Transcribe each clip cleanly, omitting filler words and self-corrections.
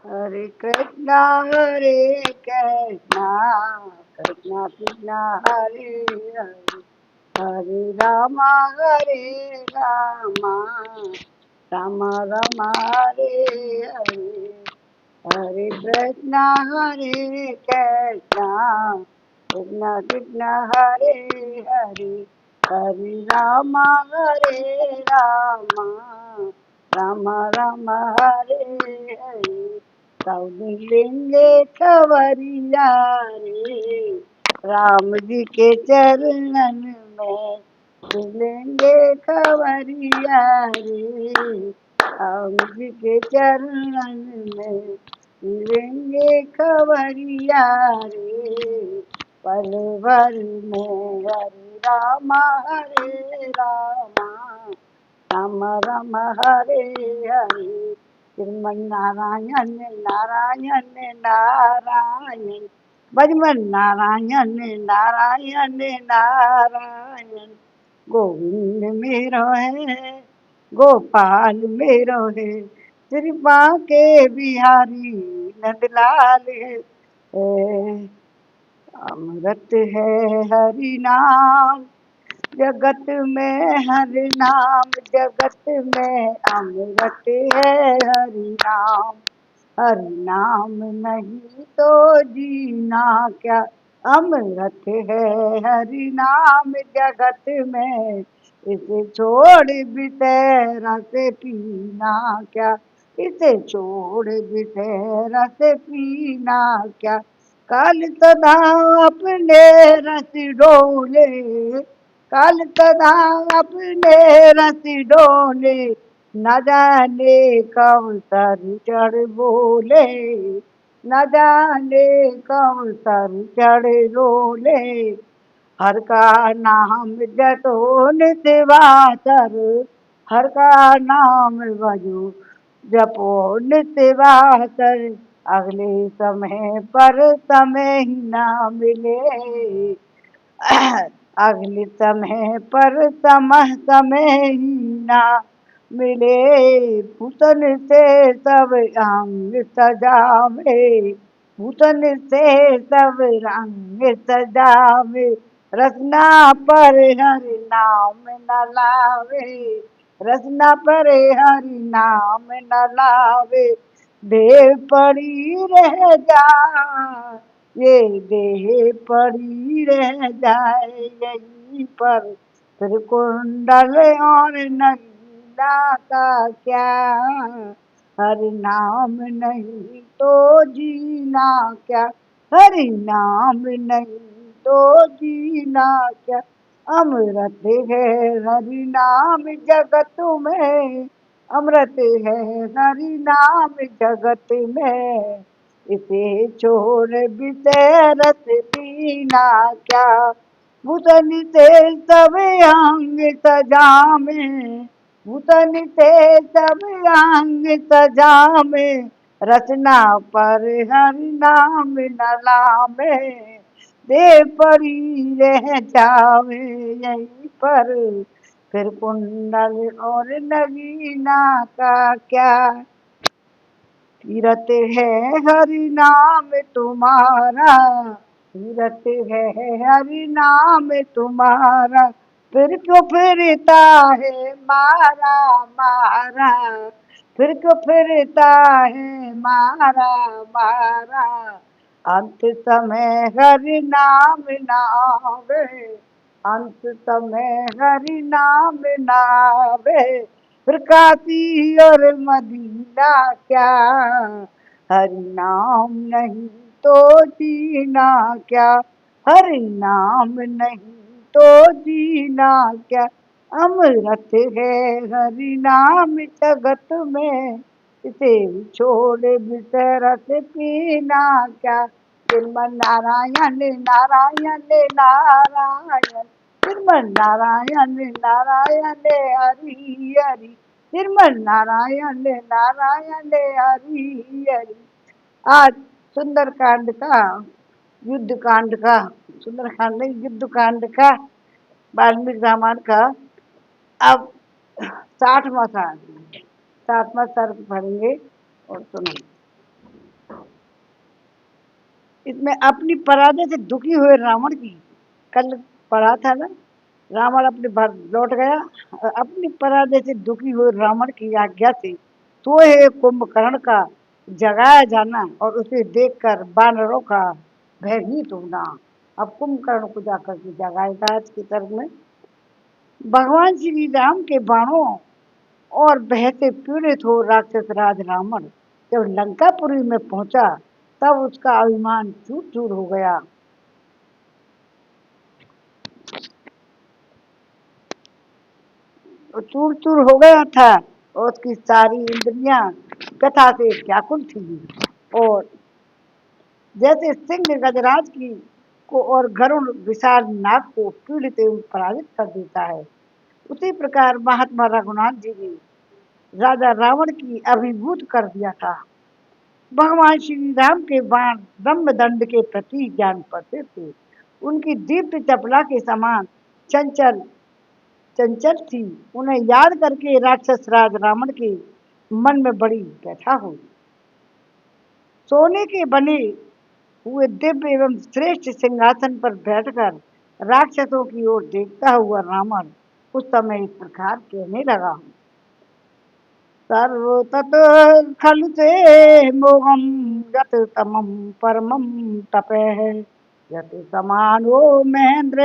हरे कृष्णा कृष्णा कृष्णा कृष्णा हरे हरे हरे रामा राम राम हरे हरे हरे कृष्णा कृष्णा कृष्णा हरे हरे हरे रामा राम राम हरे हरे लेंगे खबरिया रे राम जी के चरणन में लेंगे खबरिया रे राम जी के चरणन में लेंगे खबरिया रे पल भर में हरे रामा राम राम हरे हरे श्रीमन नारायण नारायण नारायण भजमन नारायण नारायण नारायण गोविंद मेरो है गोपाल मेरो है कृपा के बिहारी नंदलाल है अमृत है हरि नाम जगत में हरि नाम जगत में अमृत है हरि नाम हरि नाम नहीं तो जीना क्या अमृत है हरि नाम जगत में इसे छोड़ भी तेरा से पीना क्या इसे छोड़ भी तेरा से पीना क्या काल सदा अपने रस डोले काल सदा अपने रस डोले न जाने कब सर चढ़ बोले न जाने कब सर चढ़ बोले हर का नाम जतो नित्य हर का नाम भजो जपो नित्य अगले समय पर समय ही ना मिले अगले समय पर समय ही ना मिले फूटन से सब अंग सजावे फूटन से सब रंग सजावे रसना पर हरि नाम न लावे रसना पर हरि नाम न लावे देह पड़ी रह जा ये देह पड़ी रह जाए यहीं पर फिर कुंडल और नगीना का क्या हरि नाम नहीं तो जीना क्या हरि नाम नहीं तो जीना क्या अमृत है हरि नाम जगत में अमृत है हरि नाम जगत में इसे छोड़ विषरत पीना क्या भूतन से सब अंग सजामे भूतन से सब अंग सजामे रचना पर हरि नाम न लामे दे पड़ी रह जावे यहीं पर फिर कुंडल और नगीना का क्या तीरथ है हरि नाम तुम्हारा तीरथ है हरि नाम तुम्हारा फिर क्यों फिरता है मारा मारा फिर क्यों फिरता है मारा मारा अंत समय हरि नाम नावे अंत समय हरि नाम नावे फिर काशी और मदीना क्या हरि नाम नहीं तो जीना क्या हरि नाम नहीं तो जीना क्या अमृत है हरि नाम जगत में इसे छोड़ बिसरत पीना क्या श्रीमन नारायण नारायण नारायण श्रीमन नारायण नारायण हरि हरि श्रीमन नारायण नारायण हरि हरि आज सुंदरकांड का युद्ध कांड का सुंदरकांड नहीं युद्ध कांड का वाल्मीकि रामायण का अब 60वां सर्ग 60वां सर्ग पढ़ेंगे और सुनेंगे। इसमें अपनी पराजय से दुखी हुए रावण की, कल पढ़ा था ना, रावण अपने घर लौट गया, अपनी पराजय से दुखी हुए रावण की आज्ञा से तो है कुंभकर्ण का जगाया जाना और उसे देखकर बानरों का भयभीत होना। अब कुंभकर्ण को जाकर के जगाएगा आज के तर्क में। भगवान श्री राम के बाणों और भय से पीड़ित हो राक्षस राज रावण जब लंकापुरी में पहुंचा तब उसका अभिमान चूर चूर हो गया। चूर चूर हो गया था और उसकी सारी इंद्रियां कथा से व्याकुल थी। और जैसे सिंह गजराज की को और गरुड़ विशाल नाग को पीड़ित एवं पराजित कर देता है, उसी प्रकार महात्मा रघुनाथ जी ने राजा रावण की अभिभूत कर दिया था। भगवान श्री राम के बाण ब्रह्मदंड के प्रति ज्ञान पड़ते थे। उनकी दीप्त चपला के समान चंचल चंचल थी। उन्हें याद करके राक्षस राज रावण के मन में बड़ी व्यथा हुई। सोने के बने हुए दिव्य एवं श्रेष्ठ सिंहासन पर बैठकर राक्षसों की ओर देखता हुआ रावण उस समय इस प्रकार कहने लगा। सर्वतत खलते मोहम यत तमम परमम तपे यत समानो महेंद्र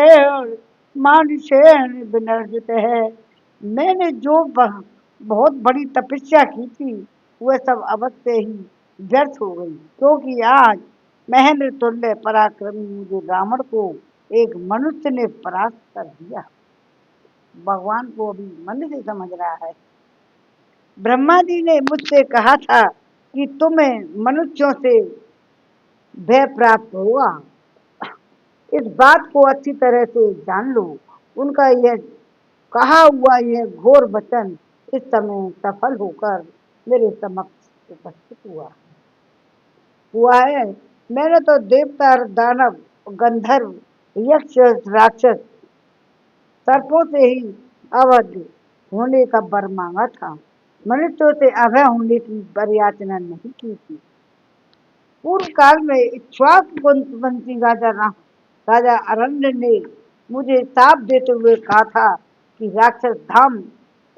मानुषेण विनर्जित है। मैंने जो बहुत बड़ी तपस्या की थी वह सब अवश्य ही व्यर्थ हो गई, क्योंकि आज महेंद्र तुल्य पराक्रमी मुझे रावण को एक मनुष्य ने परास्त कर दिया। भगवान को अभी मन से समझ रहा है। ब्रह्मा जी ने मुझसे कहा था कि तुम्हें मनुष्यों से भय प्राप्त होगा, इस बात को अच्छी तरह से जान लो। उनका यह कहा हुआ यह घोर वचन इस समय सफल होकर मेरे समक्ष उपस्थित हुआ है। मैंने तो देवता दानव गंधर्व यक्ष राक्षस सर्पों से ही अवध होने का वर मांगा था, मनुष्यों से अभय होने की वर याचना नहीं की थी। पूर्व काल में इक्ष्वाकु वंशी राजा अरण्य ने मुझे साप देते हुए कहा था कि राक्षस धाम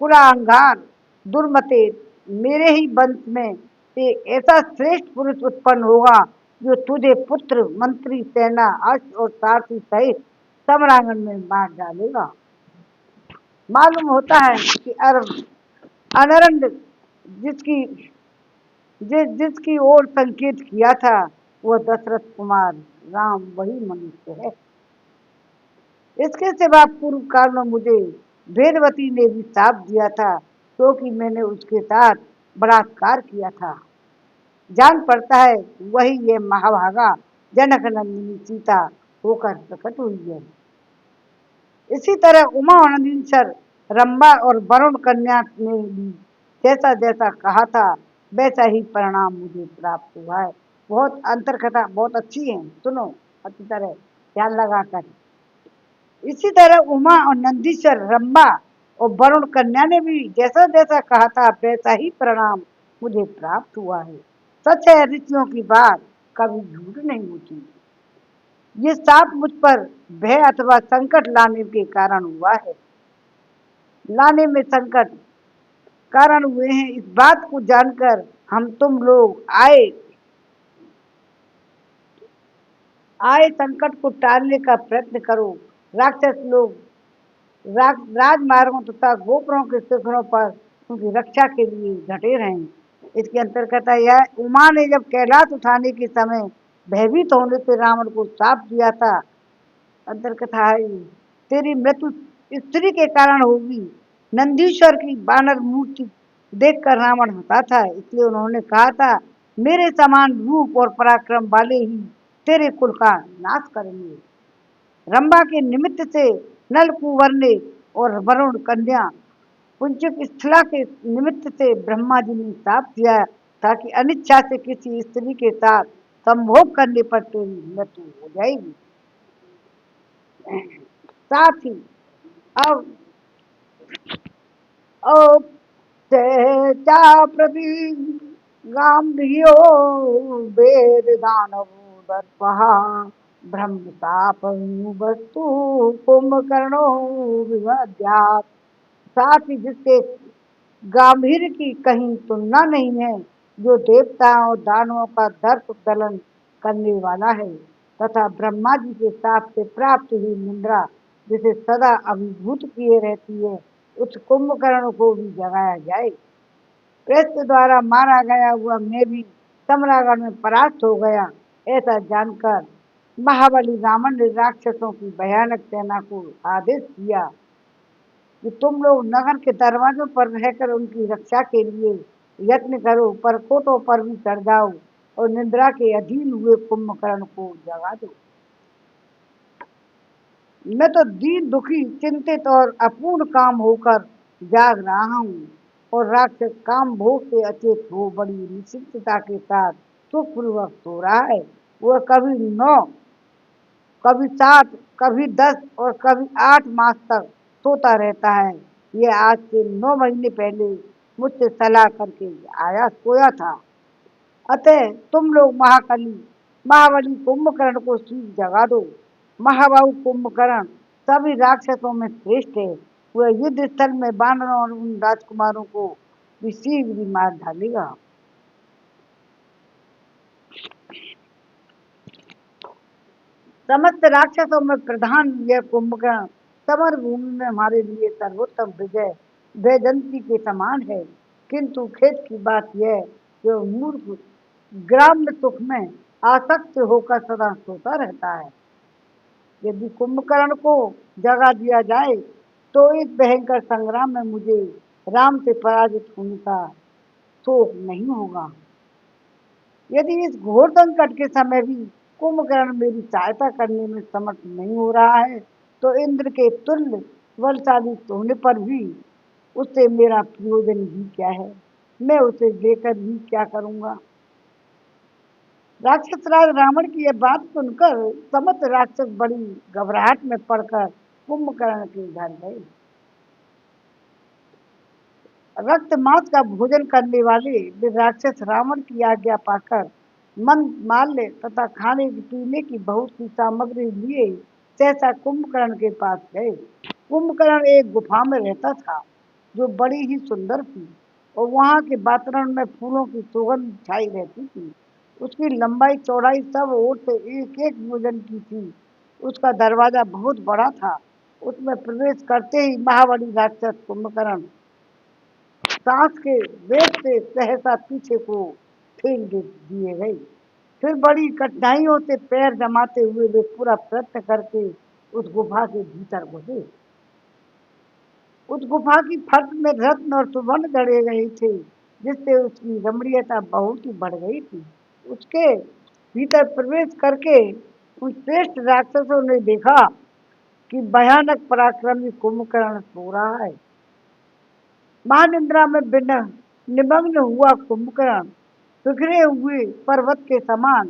कुलांगार दुर्मते मेरे ही वंश में एक ऐसा श्रेष्ठ पुरुष उत्पन्न होगा जो तुझे पुत्र मंत्री सेना अश्व और सारथी सहित समरांगन में मार डालेगा। मालूम होता है कि अनरंड जिसकी जिसकी ओर संकेत किया था वह दशरथ कुमार राम वही मनुष्य है। इसके सिवा पूर्व काल में मुझे वेदवती ने भी शाप दिया था, क्योंकि मैंने उसके साथ बलात्कार किया था। जान पड़ता है वही ये महाभागा जनक नंदिनी सीता होकर प्रकट हुई है। इसी तरह उमा अनंदीश्वर रंबा और वरुण कन्या ने भी जैसा जैसा कहा था वैसा ही परिणाम मुझे प्राप्त हुआ है। बहुत अंतर कथा बहुत अच्छी है, सुनो अच्छी तरह ध्यान लगाकर। इसी तरह उमा और नंदीश्वर रंबा और वरुण कन्या ने भी जैसा जैसा कहा था वैसा ही परिणाम मुझे प्राप्त हुआ है। सच है, ऋषियों की बात कभी झूठ नहीं होती। ये साप मुझ पर भय अथवा संकट लाने के कारण हुआ है। लाने में संकट कारण हुए हैं, इस बात को जानकर हम तुम लोग आए संकट को टालने का प्रयत्न करो। राक्षस लोग राजमार्गों तथा गोपुरों के शिखरों पर उनकी रक्षा के लिए डटे रहे। इसके अंतर्गत यह उमा ने जब कैलाश उठाने के समय भयभीत होने से रावण को शाप दिया था। अंतर्कथा है तेरी मृत्यु स्त्री के कारण होगी। नंदीश्वर की बानर मूर्ति देखकर रावण हंसा था, इसलिए उन्होंने कहा था मेरे समान रूप और पराक्रम वाले ही तेरे कुल का नाश करेंगे। रंभा के निमित्त से नल कुंवर और वरुण कन्या पुंचक स्थला के निमित्त से ब्रह्मा जी ने शाप दिया ताकि अनिच्छा से किसी स्त्री के साथ संभोग करने पर तेरी मृत्यु हो जाएगी। साथ ही अब प्रति गांधियो वेद दानव दर्पहा ब्रह्मताप वस्तु कुंभकर्णो विवध्यात्। साथ ही जिसके गांभीर्य की कहीं तुलना नहीं है, जो देवताओं और दानवों का दर्प दलन करने वाला है, तथा ब्रह्मा जी के साप से प्राप्त हुई निंद्रा जिसे सदा अभिभूत किए रहती है, उस कुंभकर्ण को भी जगाया जाए। प्रस्त द्वारा मारा गया हुआ मैं भी समरागढ़ में परास्त हो गया, ऐसा जानकर महाबली रावण ने राक्षसों की भयानक सेना को आदेश दिया कि तुम लोग नगर के दरवाजों पर रहकर उनकी रक्षा के लिए यत्न करो, परकोटों पर भी चढ़ जाओ और निद्रा के अधीन हुए कुंभकर्ण को जगा दो। मैं तो दीन दुखी, चिंतित और अपूर्ण काम होकर जाग रहा हूँ, और राक्षस काम भोग से अचेत हो बड़ी निश्चिंतता के साथ सुखपूर्वक सो रहा है। वह कभी 9, कभी 7, कभी 10 और कभी 8 मास तक सोता रहता है। यह आज से 9 महीने पहले मुझसे सलाह करके आया सोया था। अतः तुम लोग महाबली कुंभकर्ण को शीघ्र जगा दो। महाबाहु कुंभकर्ण सभी राक्षसों में श्रेष्ठ है। वह युद्ध स्थल में बानरों और उन राजकुमारों को भी शीघ्र भी मार डालेगा। समस्त राक्षसों में प्रधान यह कुंभकर्ण समर भूमि में हमारे लिए सर्वोत्तम विजय वैजंती के समान है। किंतु खेद की बात यह कि वह मूर्ख ग्राम्य सुख में आसक्त होकर सदा सोता रहता है। यदि कुंभकर्ण को जगा दिया जाए तो इस भयंकर संग्राम में मुझे राम से पराजित होने का शोक नहीं होगा। यदि इस घोर संकट के समय भी कुंभकर्ण मेरी सहायता करने में समर्थ नहीं हो रहा है, तो इंद्र के तुल्य बलशाली होने पर भी उससे मेरा प्रयोजन ही क्या है? मैं उसे लेकर भी क्या करूंगा? राक्षस राज रावण की यह बात सुनकर समस्त राक्षस बड़ी घबराहट में पड़कर कुंभकर्ण के घर गए। रक्त मांस का भोजन करने वाले वे राक्षस रावण की आज्ञा पाकर मन माल्य तथा खाने पीने की बहुत सी सामग्री लिए सहसा कुंभकर्ण के पास गए। कुंभकर्ण एक गुफा में रहता था जो बड़ी ही सुंदर थी, और वहाँ के वातावरण में फूलों की सुगंध छाई रहती थी। उसकी लंबाई चौड़ाई सब ओर से एक एक भोजन की थी। उसका दरवाजा बहुत बड़ा था। उसमें प्रवेश करते ही महाबली राक्षस कुंभकर्ण सांस के वेग से सहसा पीछे को ठेल दिए गए। फिर बड़ी कठिनाइयों से पैर जमाते हुए वे पूरा प्रयत्न करके उस गुफा के भीतर घुसे। उस गुफा की फर्श में रत्न और सुवर्ण जड़े गए थे, जिससे उसकी रमणीयता बहुत ही बढ़ गई थी। उसके भीतर प्रवेश करके उन श्रेष्ठ राक्षसों ने देखा कि भयानक पराक्रमी कुंभकर्ण सो रहा है। महानिद्रा में निमग्न हुआ कुंभकर्ण बिखरे हुए पर्वत के समान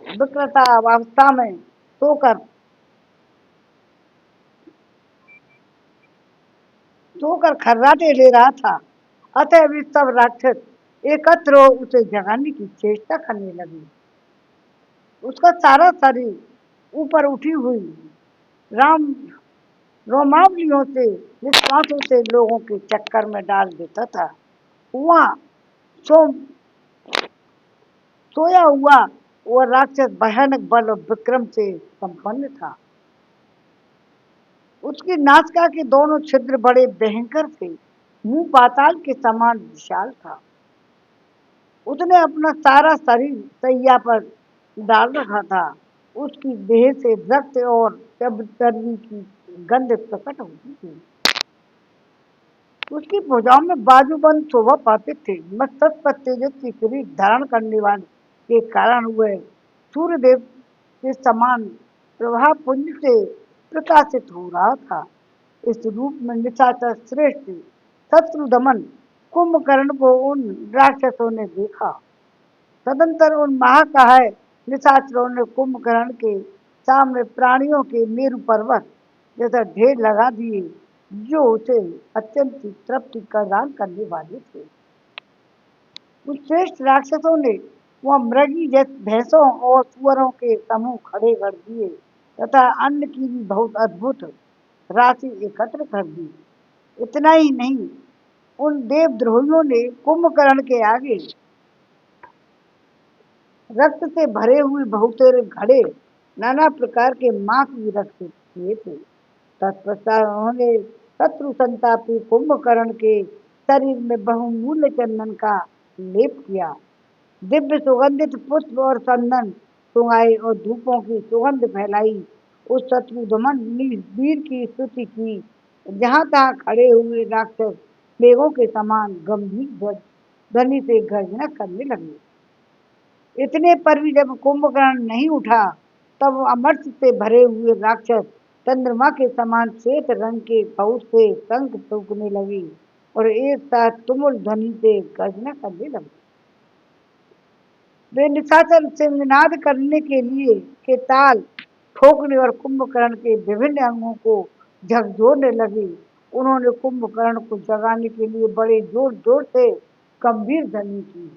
विकृता अवस्था में सोकर खर्राटे ले रहा था। अतः वे सब राक्षस एकत्र हो उसे जगाने की चेष्टा करने लगे। उसका सारा शरीर ऊपर उठी हुई राम रोमावलियों से निश्वासों से लोगों के चक्कर में डाल देता था। वहाँ सो सोया हुआ वह राक्षस भयानक बल और विक्रम से संपन्न था। उसकी नासिका के दोनों छिद्र बड़े भयंकर थे। मुंह पाताल के समान विशाल था। उसने अपना सारा शरीर सैया पर डाल रखा था। उसकी देह से रक्त और चर्बी की गंध प्रकट होती थी। उसकी भुजाओं में बाजूबंद शोभा पाते थे। मस्तक पर तेजस्वी शरीर धारण करने वाले के कारण वह सूर्यदेव के समान प्रभाव पुंज से प्रकाशित हो रहा था। इस रूप में निशाचर श्रेष्ठ शत्रु दमन कुंभकर्ण को उन राक्षसों ने देखा। तदंतर उन महाकाय निशाचरों ने कुंभकर्ण के सामने प्राणियों के मेरु पर्वत जैसा ढेर लगा दिए, जो उसे अत्यंत तृप्ति प्रदान करने वाले थे। उन श्रेष्ठ राक्षसों ने वह मृगी जैसे भैंसों और सुअरों के समूह खड़े कर दिए तथा अन्न की भी बहुत अद्भुत राशि एकत्र कर दी। इतना ही नहीं, उन देवद्रोहियों ने कुंभकर्ण के आगे रक्त से भरे हुए बहुतेरे घड़े नाना प्रकार के मांस भी रखे किए थे। तत्पश्चात उन्होंने शत्रु संतापी कुंभकर्ण के शरीर में बहुमूल्य चंदन का लेप किया, दिव्य सुगंधित पुष्प और चंदन सुंघाए और धूपों की सुगंध फैलाई। उस शत्रुघ्न वीर की स्तुति की। जहाँ तहाँ खड़े हुए राक्षस मेघों के समान गंभीर ध्वनि से गर्जना करने लगे। इतने पर भी जब कुंभकर्ण नहीं उठा, तब अमृत से भरे हुए राक्षस चंद्रमा के समान श्वेत रंग के बहुत से शंख फूंकने लगे और एक साथ तुमुल ध्वनि से गर्जना करने लगे। वे निशाचर सिंहनाद करने के लिए के ताल ठोकने और कुंभकर्ण के विभिन्न अंगों को झकझोरने लगे। उन्होंने कुंभकर्ण को जगाने के लिए बड़े जोर जोर से गंभीर ध्वनि की।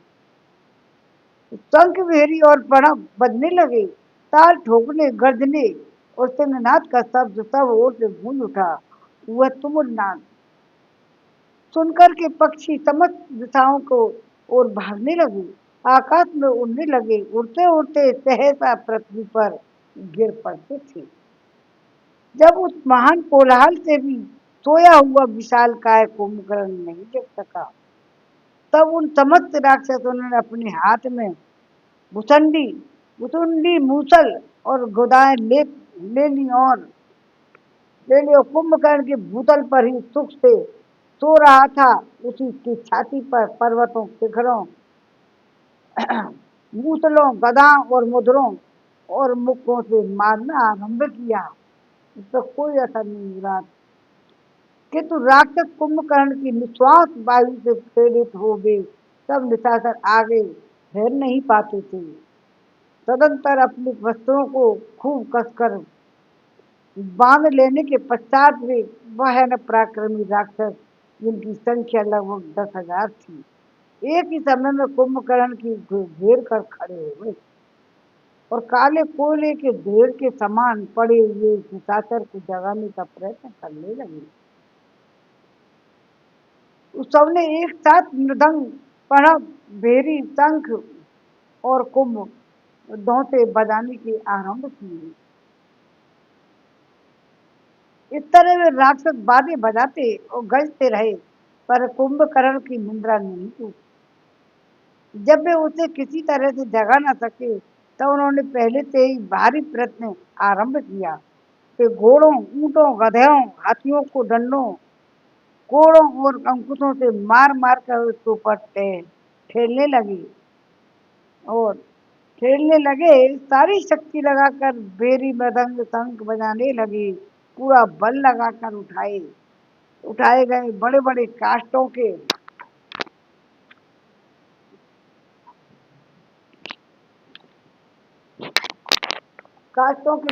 शंख भेरी और प्रणव बजने लगे, ताल ठोकने गर्जने और सिंहनाद का शब्द सब ओर से गूंज उठा। वह तुमुल नाद सुनकर के पक्षी समस्त दिशाओं को ओर भागने लगे, आकाश में उड़ने लगे, उड़ते उड़ते सहसा पृथ्वी पर गिर पड़ते थे। जब उस महान कोलाहल से भी सोया हुआ विशालकाय कुंभकर्ण नहीं जग सका, तब उन समस्त राक्षसों ने अपने हाथ में भुसंडी भुसुंडी मूसल और गोदाएं ले ली और कुंभकर्ण के भूतल पर ही सुख से सो रहा था, उसी की छाती पर पर्वतों शिखरों मूसलों गदाओं और मुद्रों और मुक्कों से मारना आरंभ किया। इसका कोई असर नहीं हुआ, किंतु राक्षस कुंभकर्ण की निश्वास वायु से प्रेरित हो गए। सब निशाचर आगे ठहर नहीं पाते थे। तदंतर अपने वस्त्रों को खूब कसकर बांध लेने के पश्चात वे भयानक पराक्रमी राक्षस, जिनकी संख्या लगभग 10,000 थी, एक ही समय में कुंभकर्ण की घेर कर खड़े हो गए और काले कोयले के ढेर के समान पड़े हुए निशाचर को जगाने का प्रयत्न करने लगे। उस सबने एक साथ मृदंग, प्रणव, भेरी, शंख और कुंभ धौंते बजाने के आरंभ किए। इस तरह वे राक्षस बाजे बजाते और गजते रहे, पर कुंभकर्ण की निंद्रा नहीं टूटी। जब वे उसे किसी तरह से जगा न सके, तब उन्होंने पहले से ही भारी प्रयत्न आरंभ किया। वे घोड़ों, ऊंटों, गधों, हाथियों को डंडों, कोड़ों और अंकुशों से मार मार कर उसके ऊपर ठेलने लगे और सारी शक्ति लगाकर बेरी मृदंग शंख बजाने लगे। पूरा बल लगाकर उठाए गए बड़े बड़े काष्टों के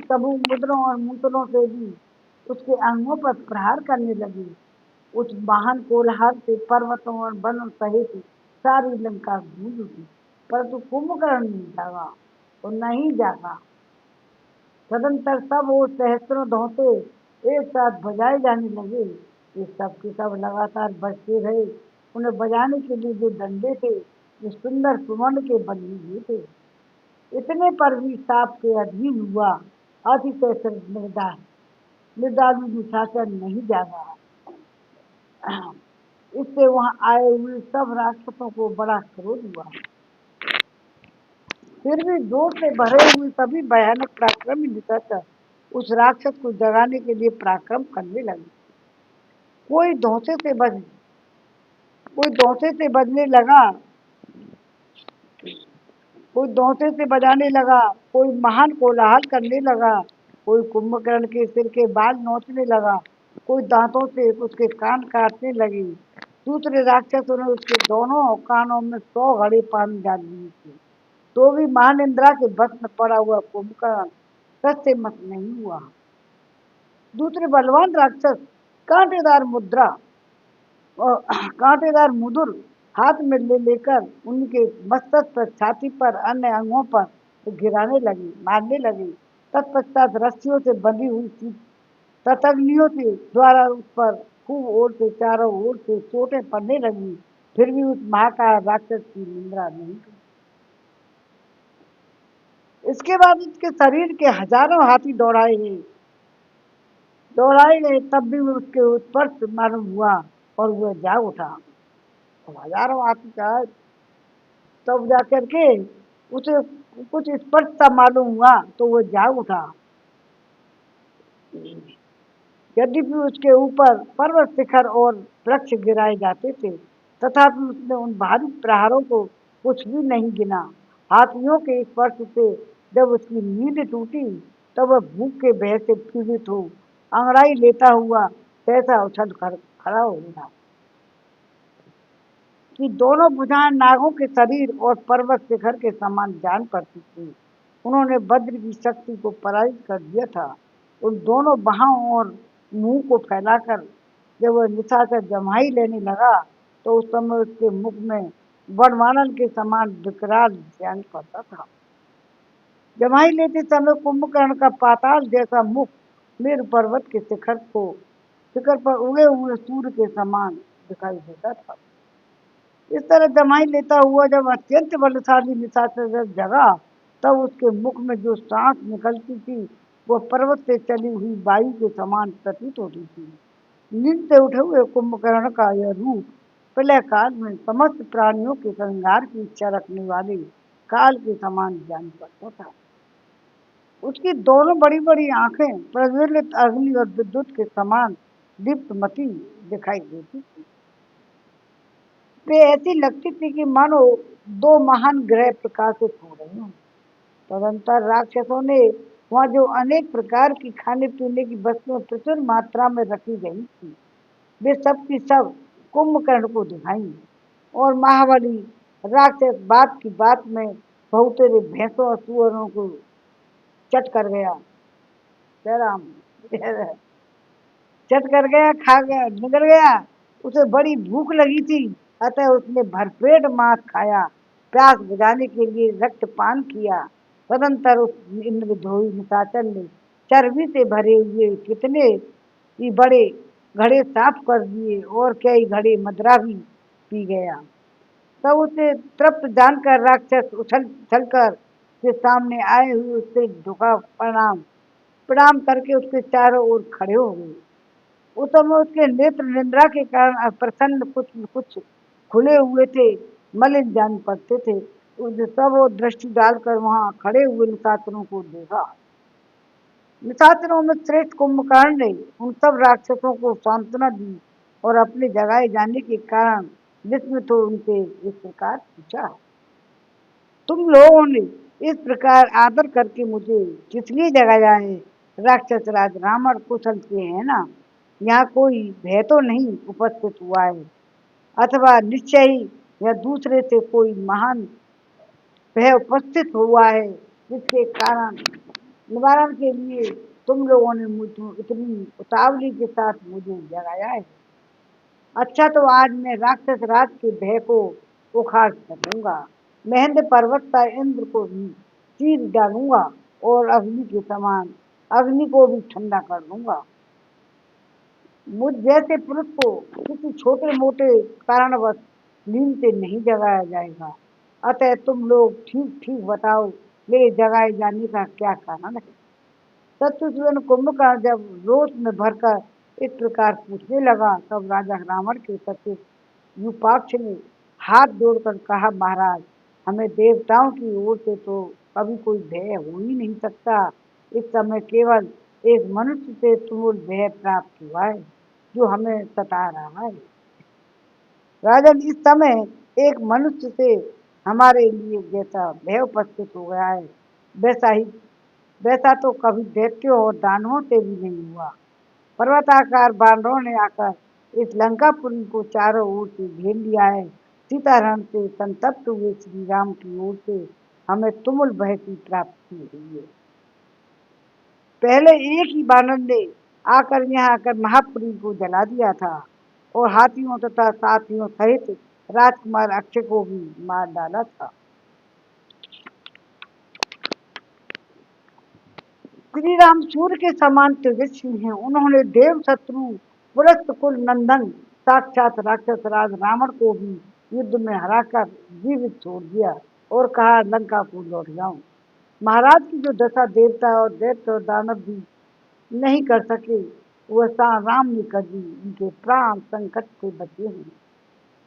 समूह मुद्रों और मूसलों से भी उसके अंगों पर प्रहार करने लगे। उस महान कोलाहल से पर्वतों और वनों सहित सारी लंका गूंज उठी, परंतु कुंभकर्ण नहीं जागा और नहीं जागा। तदंतर सब वो सहस्त्रों धौंते एक साथ बजाए जाने लगे। ये सब के सब लगातार बजते रहे। उन्हें बजाने के लिए जो डंडे थे, वो सुंदर सुवर्ण के बने हुए थे। इतने पर भी साप के अधीन हुआ अतिशय निर्दालु निशाचर नहीं जागा। इससे वहां आए हुए सब राक्षसों को बड़ा क्रोध हुआ। फिर भी जोर से भरे हुए सभी भयानक पराक्रमी निशाचर उस राक्षस को जगाने के लिए पराक्रम करने लगे। कोई धौंसे से बजने लगा, कोई धौंसे से बजाने लगा, कोई महान कोलाहल करने लगा, कोई कुंभकर्ण के सिर के बाल नोचने लगा, कोई दांतों से उसके कान काटने लगी। दूसरे राक्षसों ने उसके दोनों कानों में 100 घड़े पानी डाल दिए थे, तो भी महानिंद्रा के बस में पड़ा हुआ कुंभकर्ण सच्चे मत नहीं हुआ। दूसरे बलवान राक्षस कांटेदार मुद्रा और कांटेदार मुदुर हाथ में ले लेकर उनके मस्तक पर, छाती पर, अन्य अंगों पर गिराने लगी, मारने लगी। तत्पश्चात रस्सियों से बंधी हुई थी ततग्नियों के द्वारा उस पर खूब ओर से चारों ओर से चोटें पड़ने लगी, फिर भी उस महाकाय राक्षस की निंदा नहीं की। इसके बाद उसके शरीर के हजारों हाथी दौड़ाए गए, तब भी उसके उत्कर्ष मालूम हुआ और वह जाग उठा। तो हजारों हाथी का तब जाकर के उसे कुछ स्पर्श सा मालूम हुआ तो वह जाग उठा। यद्यपि उसके ऊपर पर्वत शिखर और वृक्ष गिराए जाते थे, तथापि उसने उन भारी प्रहारों को कुछ भी नहीं गिना। हाथियों के स्पर्श से जब उसकी नींद टूटी, तब वह भूख के भय से पीड़ित हो अंगड़ाई लेता हुआ सहसा उछल कर खड़ा हो गया कि दोनों भुजाएं नागों के शरीर और पर्वत शिखर के समान जान पड़ती थी। उन्होंने वज्र की शक्ति को पराजित कर दिया था। उन दोनों बाहों और मुंह को फैलाकर जब वह निशाचर जम्हाई लेने लगा, तो उस समय उसके मुख में वनमानल के समान विकराल जान पड़ता था। जम्हाई लेते समय कुंभकर्ण का पाताल जैसा मुख मेरु पर्वत के शिखर पर उगे हुए सूर्य के समान दिखाई देता था। इस तरह जमाई लेता हुआ जब अत्यंत बलशाली निशाचर जब जगा, तब उसके मुख में जो सांस निकलती थी वह पर्वत से चली हुई वायु के समान प्रतीत होती थी। नींद से उठे हुए कुंभकर्ण का यह रूप प्रलय काल में समस्त प्राणियों के संहार की इच्छा रखने वाले काल के समान जान पड़ता था। उसकी दोनों बड़ी बड़ी आंखें प्रज्वलित अग्नि और विद्युत के समान दीप्तमती दिखाई देती थी। वे ऐसी लगती थी कि मानो दो महान ग्रह प्रकाशित हो रहे हों। तदंतर राक्षसों ने वहाँ जो अनेक प्रकार की खाने पीने की वस्तुएं प्रचुर मात्रा में रखी गई थी, वे सब की सब कुंभकर्ण को दिखाई। और महाबली राक्षस बात की बात में बहुतेरे भैंसों और सुअरों को चट कर गया। जय राम। चट कर गया, खा गया, निगल गया। उसे बड़ी भूख लगी थी, अतः उसने भरपेट मांस खाया, प्यास बुझाने के लिए रक्तपान किया। तदंतर उस इंद्रद्रोही निशाचर ने चर्बी से भरे हुए कितने ही बड़े घड़े साफ कर दिए और कई घड़े मदरा भी पी गया। तब उसे तृप्त जानकर राक्षस उछल उछलकर के सामने आए हुए उससे झुका प्रणाम प्रणाम करके उसके चारों ओर खड़े हो गए। उस समय उसके नेत्र निंद्रा के कारण अप्रसन्न कुछ कुछ खुले हुए थे, मलिन जान पड़ते थे। उस सब वो दृष्टि डालकर वहां खड़े हुए निशाचरों को देखा। निशाचरों में श्रेष्ठ कुंभकर्ण ने उन सब राक्षसों को सांत्वना दी और अपने जगाए जाने के कारण विस्मित हो उनसे इस प्रकार पूछा, तुम लोगों ने इस प्रकार आदर करके मुझे किस लिए जगाया है? राक्षस राज रावण कुशल से है ना? यहाँ कोई भय तो नहीं उपस्थित हुआ है, अथवा निश्चय ही या दूसरे से कोई महान भय उपस्थित हुआ है, जिसके कारण निवारण के लिए तुम लोगों ने मुझे इतनी उतावली के साथ मुझे जगाया है। अच्छा, तो आज मैं राक्षस राज के भय को उखाड़ सकूंगा। महेंद्र पर्वत का इंद्र को भी चीर डालूंगा और अग्नि के समान अग्नि को भी ठंडा कर दूंगा। मुझ जैसे पुरुष को किसी छोटे मोटे कारणवश नींद से नहीं जगाया जाएगा। अतः तुम लोग ठीक ठीक बताओ, मेरे जगाए जाने का क्या कारण है? सत्युवन कुंभकर्ण जब रोष में भरकर इस प्रकार पूछने लगा, तब राजा रावण के सचिव युपाक्ष ने हाथ जोड़कर कहा, महाराज, हमें देवताओं की ओर से तो कभी कोई भय हो ही नहीं सकता। इस समय केवल एक मनुष्य से तुमुल भय प्राप्त हुआ है, जो हमें सता रहा है। राजन, इस समय एक मनुष्य से हमारे लिए जैसा भय उपस्थित हो गया है, वैसा तो कभी दैत्यों और दानवों से भी नहीं हुआ। पर्वताकार बानरों ने आकर इस लंकापुरी को चारों ओर से घेर लिया है। सीताहरण से संतप्त हुए श्री राम की ओर से हमें तुमुल भय की प्राप्ति हुई है। पहले एक ही बानर ने यहाँ आकर महापुरी को जला दिया था और हाथियों तथा साथियों सहित राजकुमार अक्षय को भी मार डाला था। श्री राम सूर्य के समान तेजस्वी हैं। उन्होंने देव शत्रु पुरस्त कुल नंदन साक्षात राक्षस राज रावण को भी युद्ध में हराकर जीवित छोड़ दिया और कहा लंका को लौट जाऊं। महाराज की जो दशा देवता और दैत्य और दानव भी नहीं कर सके वह राम ने कर दी। उनके प्राण संकट से बचे हैं।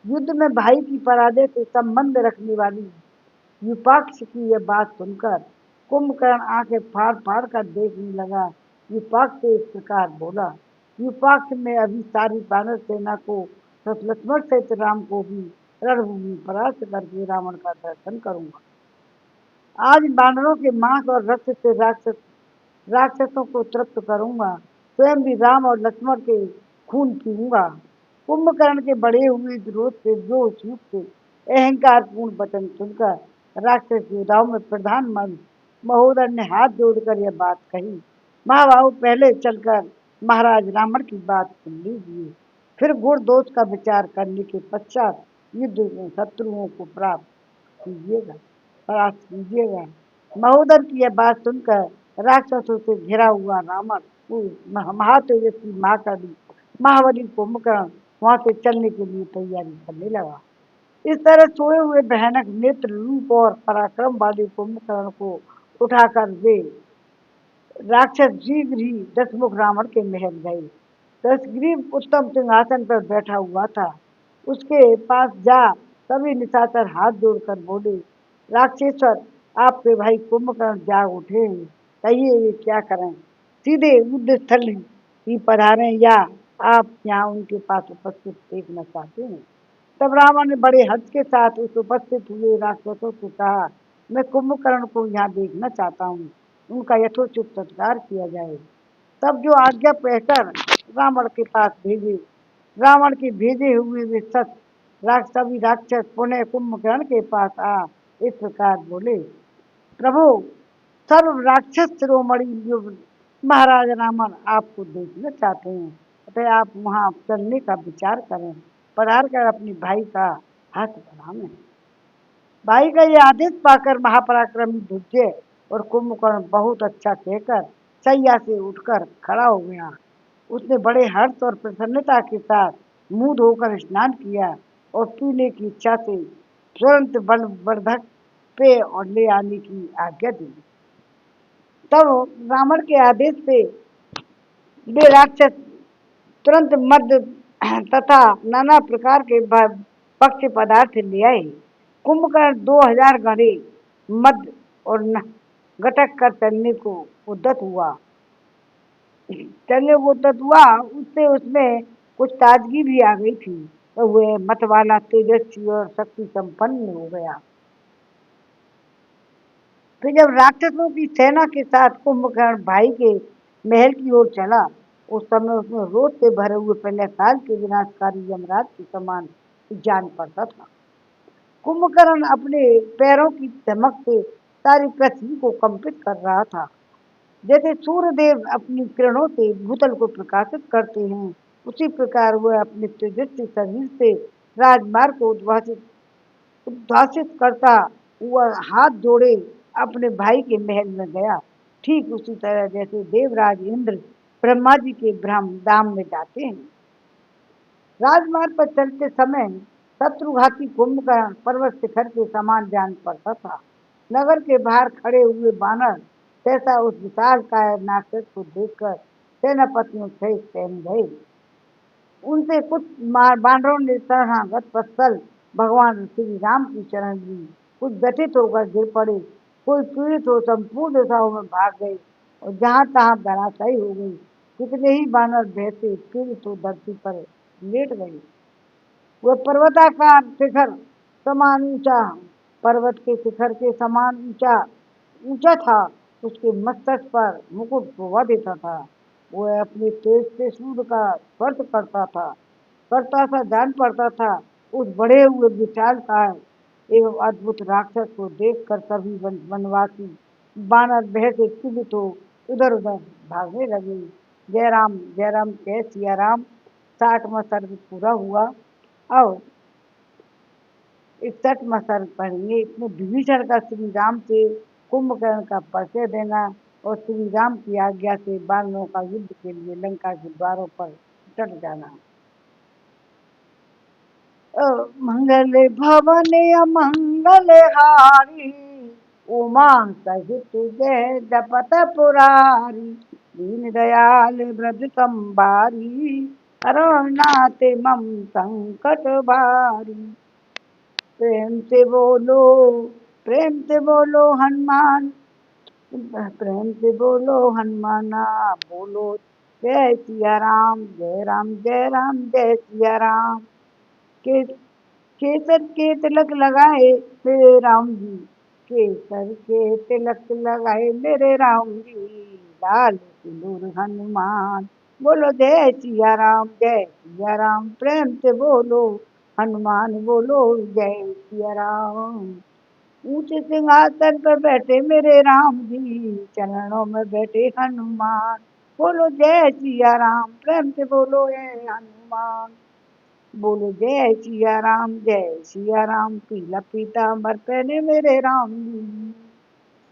युद्ध में भाई की पराजय से संबंध रखने वाली विपक्ष की यह बात सुनकर कुंभकर्ण आंखें फाड़ फाड़ कर देखने लगा। विपक्ष से इस प्रकार बोला, विपक्ष में अभी सारी वानर सेना को लक्ष्मण सहित राम को भी रणभूमि परास्त करके रावण का दर्शन करूंगा। आज वानरों के मांस और रक्त से राक्षसों को तृप्त करूंगा। स्वयं भी राम और लक्ष्मण के खून पीऊंगा। कुंभकर्ण के बढ़े हुए विरोध से जोश युक्त अहंकार पूर्ण वचन सुनकर राक्षस योद्धाओं में प्रधान महोदय ने हाथ जोड़कर यह बात कही, महाबाहु पहले चलकर महाराज रावण की बात सुन लीजिए, फिर गुण दोष का विचार करने के पश्चात युद्ध में शत्रुओं को परास्त कीजिएगा। महोदय की यह बात सुनकर राक्षसों से घिरा हुआ रावण महातेजस्वी महाबली कुंभकर्ण वहां से चलने के लिए तैयारी करने लगा। इस तरह सोए हुए भयानक नेत्र रूप और पराक्रम वाले कुंभकर्ण को उठाकर वे राक्षस शीघ्र ही दशमुख रावण के महल गए। दशग्रीव उत्तम सिंहासन पर बैठा हुआ था। उसके पास जा सभी निशाचर हाथ जोड़कर बोले, राक्षेश्वर आपके भाई कुंभकर्ण जाग उठे हैं, कहिए वे क्या करें, सीधे युद्ध स्थल ही पधारें या आप यहाँ उनके पास उपस्थित देखना चाहते हैं। तब रावण ने बड़े हर्ष के साथ उस उपस्थित हुए राक्षसों से कहा, मैं कुंभकर्ण को यहाँ देखना चाहता हूँ, उनका यथोचित सत्कार किया जाए। तब जो आज्ञा कहकर रावण के पास भेजे, रावण के भेजे हुए वे सभी राक्षस पुनः कुंभकर्ण के पास आ इस प्रकार बोले, प्रभु सर्व राक्षस शिरोमणि जो महाराज रावण आपको देखना चाहते हैं, अतः आप वहाँ चलने का विचार करें, पधार कर अपने भाई का हाथ बढ़ावें। भाई का ये आदेश पाकर महापराक्रमी ध्रुव और कुंभकर्ण बहुत अच्छा कहकर सैया से उठकर खड़ा हो गया। उसने बड़े हर्ष और प्रसन्नता के साथ मुंह धोकर स्नान किया और पीने की इच्छा से तुरंत बलवर्धक पेय और ले आने की आज्ञा दी। तब रावण के आदेश पे वे राक्षस तुरंत मद तथा नाना प्रकार के भक्ष्य पदार्थ ले आए। कुंभकर्ण 2000 घड़े मद और गटक कर चलने को उद्यत हुआ। उससे उसमें कुछ ताजगी भी आ गई थी, तो वह मत वाला तेजस्वी और शक्ति संपन्न हो गया। फिर जब राक्षसों की सेना के साथ कुंभकर्ण भाई के महल की ओर चला, उस समय उसमें रोष से भरे हुए पहले काल के विनाशकारी यमराज के समान जान पड़ता था। कुंभकर्ण अपने पैरों की चमक से सारी पृथ्वी को कंपित कर रहा था। जैसे सूर्यदेव अपनी किरणों से भूतल को प्रकाशित करते हैं, उसी प्रकार वह अपने तेजस्वी शरीर से राजमार्ग को उद्भासित करता हुआ हाथ जोड़े अपने भाई के महल में गया। ठीक उसी तरह जैसे देवराज इंद्र ब्रह्मा जी के ब्रह्म धाम में जाते हैं। राजमार्ग पर चलते समय शत्रुघाती कुंभकर्ण पर्वत शिखर के समान जान पड़ता था। नगर के बाहर खड़े हुए बानर सहसा उस विशाल काय राक्षस को देखकर सेनापतियों सहित सहम गए। उनसे कुछ बानरों ने शरणागत वत्सल भगवान श्री राम की शरण ली, कुछ व्यथित होकर गिर पड़े, कोई पीड़ित हो संपूर्ण दिशाओं में भाग गए और जहाँ तहाँ धराशायी हो गई। कितने ही बानर भय से पीड़ित हो धरती पर लेट गए। वह पर्वताकार शिखर समान ऊंचा, पर्वत के शिखर के समान ऊंचा था। उसके मस्तक पर मुकुट शोभा देता था। वह अपने तेज से सूर्य का स्पर्श करता था जान पड़ता था। उस बढ़े हुए विशालकाय एवं अद्भुत राक्षस को देखकर सभी वनवासी बानर भय से पीड़ित हो इधर उधर भागने लगे। जय राम जय सिया राम। 60वां सर्ग पूरा हुआ। और 61वां सर्ग पढ़ेंगे। इसमें विभीषण का श्री राम से कुंभकर्ण का परिचय देना और श्री राम की आज्ञा से वानरों का युद्ध के लिए लंका के द्वारों पर चढ़ जाना। मंगल भवन अमंगल हारी, उमा सहित जय जपत पुरारी, दीन दयाल ब्रज संबारी, अरुणाते मम संकट भारी। प्रेम से बोलो, प्रेम से बोलो हनुमान, प्रेम से बोलो हनुमाना, बोलो जय सिया राम, जय राम जय राम जय सिया राम। के केसर के तिलक लगाए मेरे राम जी, केसर के तिलक लगाए मेरे राम जी, लाल सिंदूर हनुमान, बोलो जय सिया राम जय सिया राम। प्रेम से बोलो हनुमान, बोलो जय सिया राम। ऊंचे सिंहासन पर बैठे मेरे राम जी, चरणों में बैठे हनुमान, बोलो जय सिया राम। प्रेम से बोलो ये हनुमान, बोलो जय सिया राम जय सिया राम। पीला पीताम्बर पहने मेरे राम जी,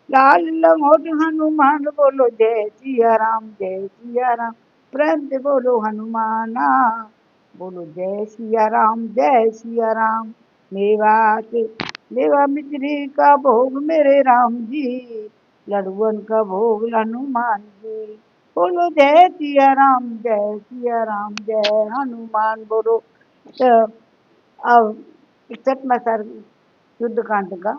लाल लंगोट हनुमान, बोलो जय सिया राम जय सिया राम। प्रेम से बोलो हनुमाना, बोलो जय सिया राम जय सिया राम। मेवात मेवा मिश्री का भोग मेरे राम जी, लड्डुअन का भोग हनुमान जी, बोलो जय सिया राम जय सिया राम जय हनुमान। बोलो। तो अब 61वां सर्ग युद्ध कांड का।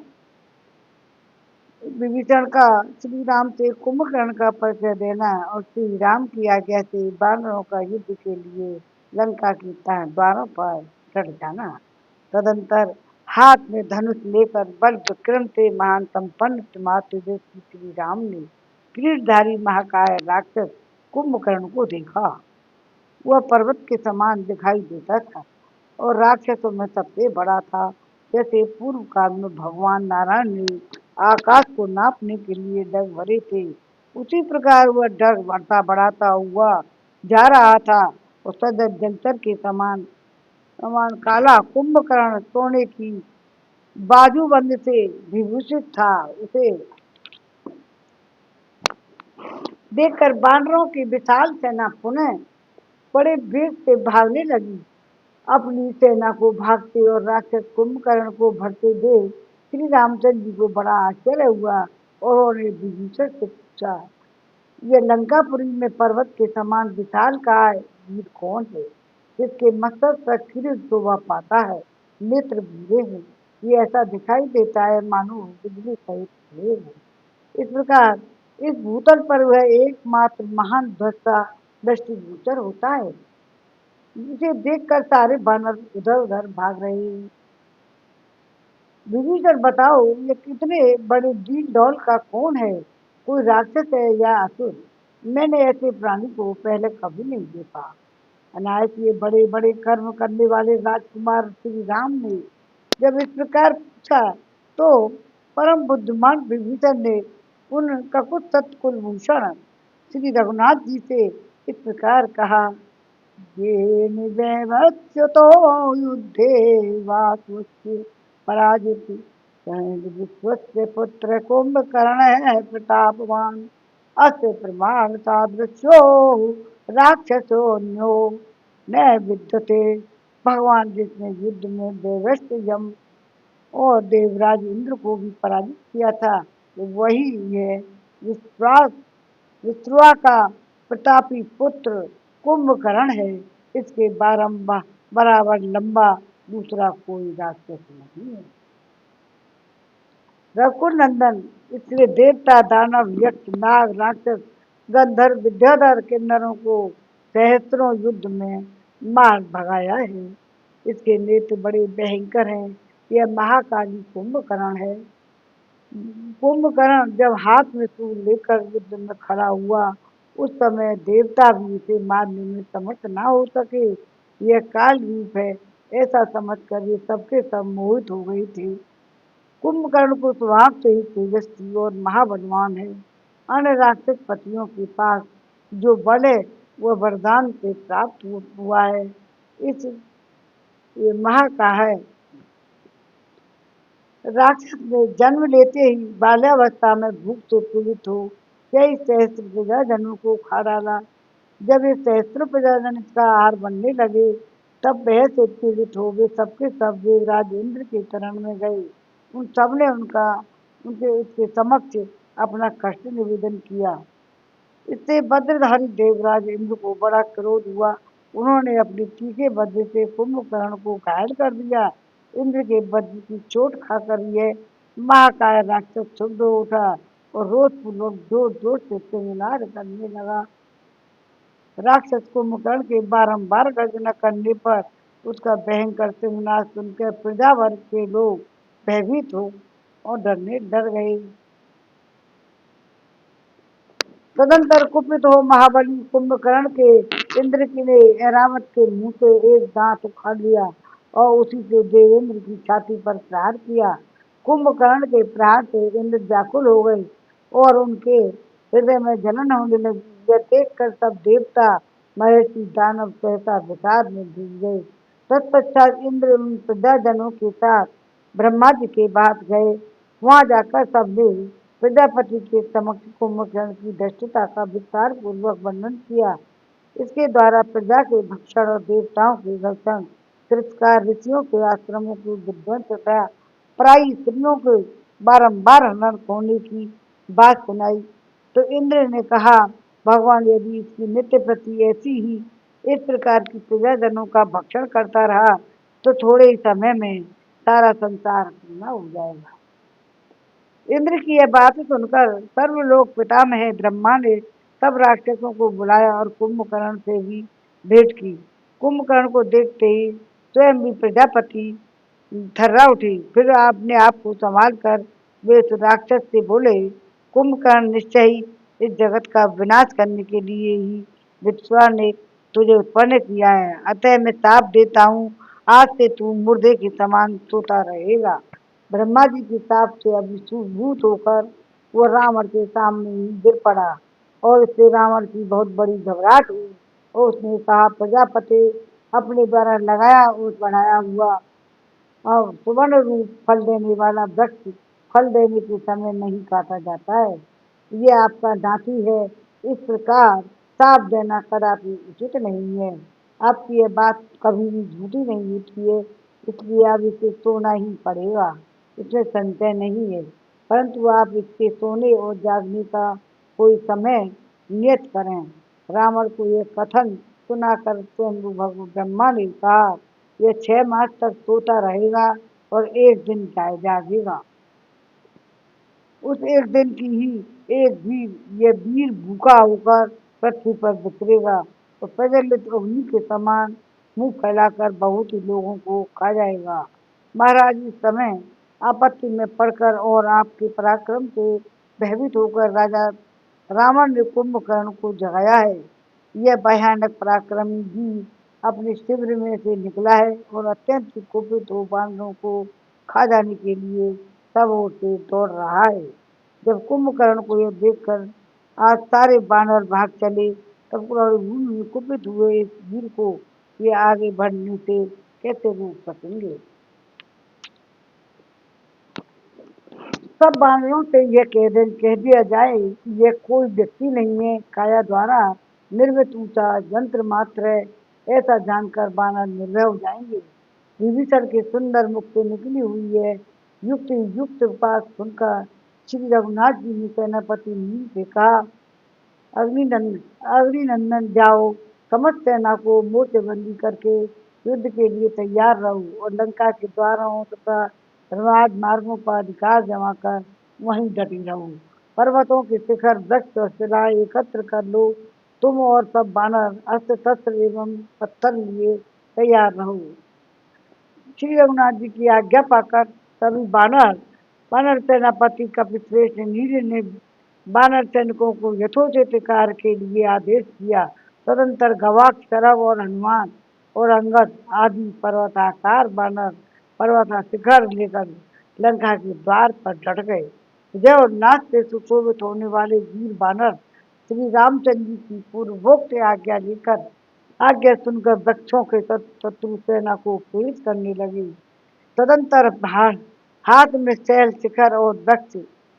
विभीषण का श्री राम से कुंभकर्ण का परिचय देना और श्री राम की आज्ञा से वानरों का युद्ध के लिए लंका की द्वारों पर चढ़ जाना। तदंतर हाथ में धनुष लेकर बल विक्रम से महान संपन्न तेजस्वी श्री राम ने किरीटधारी महाकाय राक्षस कुंभकर्ण को देखा। वह पर्वत के समान दिखाई देता था और राक्षसों में सबसे बड़ा था। जैसे पूर्व काल में भगवान नारायण ने आकाश को नापने के लिए डग भरे थे, उसी प्रकार वह डग बढ़ता बढ़ाता हुआ जा रहा था और सदर जंतर के समान समान काला कुंभकर्ण सोने की बाजूबंद से विभूषित था। उसे देखकर बानरों की विशाल सेना पुनः बड़े वेग से भागने लगी। अपनी सेना को भागते और राक्षस कुंभकर्ण को भरते देख श्री रामचंद्र जी को बड़ा आश्चर्य हुआ और उन्होंने विभीषण से पूछा, यह लंकापुरी में पर्वत के समान विशाल का वीर कौन है, जिसके मस्तक पर किरीट शोभा पाता है, नेत्र भूरे हैं, ये ऐसा दिखाई देता है मानो बिजली सहित है। इस प्रकार इस भूतल पर वह एकमात्र महान ध्वजा दृष्टिगोचर होता है, जिसे देखकर सारे बानर इधर उधर भाग रहे हैं। विभीषण बताओ, ये कितने बड़े दीन डौल का कौन है, कोई राक्षस है या असुर? मैंने ऐसे प्राणी को पहले कभी नहीं देखा। अनायस ये बड़े बड़े कर्म करने वाले राजकुमार श्री राम ने जब इस प्रकार पूछा तो परम बुद्धिमान विभीषण ने उन ककुत सत्कुलभूषण श्री रघुनाथ जी से इस प्रकार कहा, येन वैवस्यतो युद्धे वासुस्य पराजित विश्वस्य पुत्र कुंभकर्ण प्रतापवान, अस्य प्रमाण सादृश्यो राक्षसोऽन्यो न विद्यते। भगवान जिसने युद्ध में देवस्य यम और देवराज इंद्र को भी पराजित किया था, तो वही है विश्वास विश्वा का प्रतापी पुत्र कुंभकर्ण है। इसके बराबर लंबा दूसरा कोई राक्षस नहीं है। रघुकुल नंदन इसलिए देवता दानव यक्ष नाग राक्षस गंधर्व विद्याधर किन्नरों को सहस्त्रों युद्ध में मार भगाया है। इसके नेत्र बड़े भयंकर हैं। यह महाकाली कुंभकर्ण है। कुंभकर्ण जब हाथ में सूल लेकर युद्ध में खड़ा हुआ, उस समय देवता भी इसे मारने में समर्थ ना हो सके। यह काल रूप है, ऐसा समझकर ये सबके सब मोहित हो गई थी। कुंभकर्ण को स्वभाव से ही तेजस्वी और महाबलवान है। अन्य राक्षस पतियों के पास जो बल है वह वरदान से प्राप्त हुआ है। इस ये महा का है राक्षस ने जन्म लेते ही बाल्यावस्था में भूख से पीड़ित हो कई सहस्त्र प्रजाजनों को खा डाला। जब ये सहस्त्र प्रजाजन इसका आहार बनने लगे, तब वह से पीड़ित हो वे सबके सब देवराज इंद्र के शरण में गए। उन सब ने उनके उसके समक्ष अपना कष्ट निवेदन किया। इससे वज्रधारी देवराज इंद्र को बड़ा क्रोध हुआ। उन्होंने अपने तीखे वज्र से कुंभकर्ण को घायल कर दिया। इंद्र के वज्र की चोट खाकर यह महाकाय राक्षस क्षुब्ध हो उठा और रोषपूर्वक जोर जोर से सिंहनाद करने लगा। राक्षस कुंभकर्ण के बारंबार गर्जना करने पर उसका भयंकर सिंहनाद सुनकर प्रजावर्ग के लोग भयभीत हो और डर गए। तदंतर कुपित हो महाबली कुंभकर्ण के इंद्र की ने ऐरावत के मुंह से एक दांत उखाड़ लिया और उसी से देवेंद्र की छाती पर प्रहार किया। कुंभकर्ण के प्रहार से इंद्र व्याकुल हो गए और उनके हृदय में जलन होने लगी। यह देखकर सब देवता महर्षि दानव सहसा विषाद में डूब गए। तत्पश्चात इंद्र उन प्रजाजनों के साथ ब्रह्मा जी के पास गए। वहां जाकर सबने प्रजापति के समक्ष कुंभकर्ण की धृष्टता का विस्तार पूर्वक वर्णन किया। इसके द्वारा प्रजा के भक्षण और देवताओं के घर्षण, तिरस्कार, ऋषियों के आश्रमों की विध्वंस तथा पराई स्त्रियों के बारंबार हनन होने की बात सुनाई। तो इंद्र ने कहा, भगवान यदि इसकी नित्य प्रति ऐसी ही इस प्रकार की प्रजाजनों का भक्षण करता रहा तो थोड़े ही समय में सारा संसार पूर्ण हो जाएगा। इंद्र की यह बात सुनकर सर्वलोक पितामह ब्रह्मा ने सब राक्षसों को बुलाया और कुंभकर्ण से भी भेंट की। कुंभकर्ण को देखते ही स्वयं भी प्रजापति थर्रा उठी। फिर आपने आप को संभाल कर वे उस राक्षस से बोले, कुंभकर्ण निश्चय ही इस जगत का विनाश करने के लिए ही विश्वामित्र ने तुझे उत्पन्न किया है। अतः मैं ताप देता हूँ, आज से तू मुर्दे के समान सोता रहेगा। ब्रह्मा जी के साप से अभिभूत होकर वो रावण के सामने ही गिर पड़ा और इससे रावण की बहुत बड़ी घबराहट हुई और उसने कहा, प्रजापति अपने द्वारा लगाया और बढ़ाया हुआ और सुवर्ण रूप फल देने वाला वृक्ष फल देने के समय नहीं काटा जाता है। ये आपका दांती है। इस प्रकार साप देना कदापि उचित नहीं है। आपकी यह बात कभी भी झूठी नहीं उठी है, इसलिए अब इसे सोना ही पड़ेगा। इसमें संशय नहीं है, परंतु आप इसके सोने और जागने का कोई समय नियत करें। रावण को यह कथन सुनाकर स्वयं भगवान ब्रह्मा ने कहा, यह 6 मास तक सोता रहेगा और एक दिन जागेगा। उस एक दिन की ही एक वीर यह वीर भूखा होकर पृथ्वी पर बिखरेगा और प्रज्वलित अग्नि के समान मुंह फैलाकर बहुत ही लोगों को खा जाएगा। महाराज, इस समय आपत्ति में पड़कर और आपके पराक्रम से भयभीत होकर राजा रावण ने कुंभकर्ण को जगाया है। यह भयानक पराक्रमी वीर अपने शिविर में से निकला है और अत्यंत कुपित हो बानरों को खा जाने के लिए सब ओर से दौड़ रहा है। जब कुंभकर्ण को यह देखकर आज सारे बानर भाग चले, तब भूमि में कुपित हुए इस वीर को ये आगे बढ़ने से कैसे रोक सकेंगे। सब बानरों से यह कह दिया जाए कि यह कोई व्यक्ति नहीं है, काया द्वारा निर्मित ऊंचा यंत्र मात्र है। ऐसा जानकर बानर निर्भय हो जाएंगे। विभीषण के सुंदर मुख से निकली हुई है युक्त युक्त बात सुनकर श्री रघुनाथ जी ने सेनापति नील से कहा, अग्निनंदन जाओ, समस्त सेना को मोर्चेबंदी करके युद्ध के लिए तैयार रहो और लंका के द्वारों तथा राजमार्गों पर अधिकार जमा कर वहीं डटे रहो। पर्वतों के शिखर, वृक्ष और शिलाएं एकत्र कर लो। तुम और सब बानर अस्त्र शस्त्र एवं पत्थर लिए तैयार रहो। श्री रघुनाथ जी की आज्ञा पाकर सभी बानर सेनापति कपिश्रेष्ठ नील ने बानर सैनिकों को यथोचित कार्य के लिए आदेश दिया। तदंतर गवाक्ष, सरव और हनुमान और अंगद आदि पर्वताकार बानर पर्वता शिखर लेकर लंका के द्वार पर डट गए। जय और नाथ से सुशोभित होने वाले वीर बानर श्री रामचंद्र जी की पूर्वोक्त आज्ञा सुनकर वृक्षों के शत्रु सेना को पीड़ित करने लगे। तदंतर हाथ में शैल शिखर और दक्ष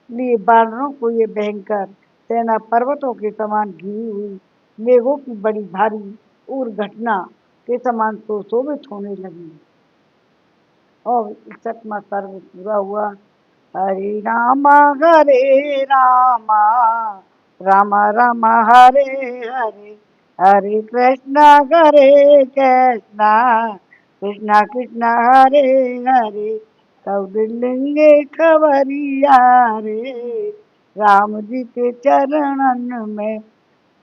लिए बानरों को ये भयंकर सेना पर्वतों के समान घिरी हुई मेघों की बड़ी भारी और घटना के समान सुशोभित होने लगी। और 61वां सर्ग पूरा हुआ। हरे रामा राम राम हरे हरे, हरे कृष्णा कृष्णा कृष्णा हरे हरे। तब दिलेंगे खबरिया रे, राम जी के चरणन में।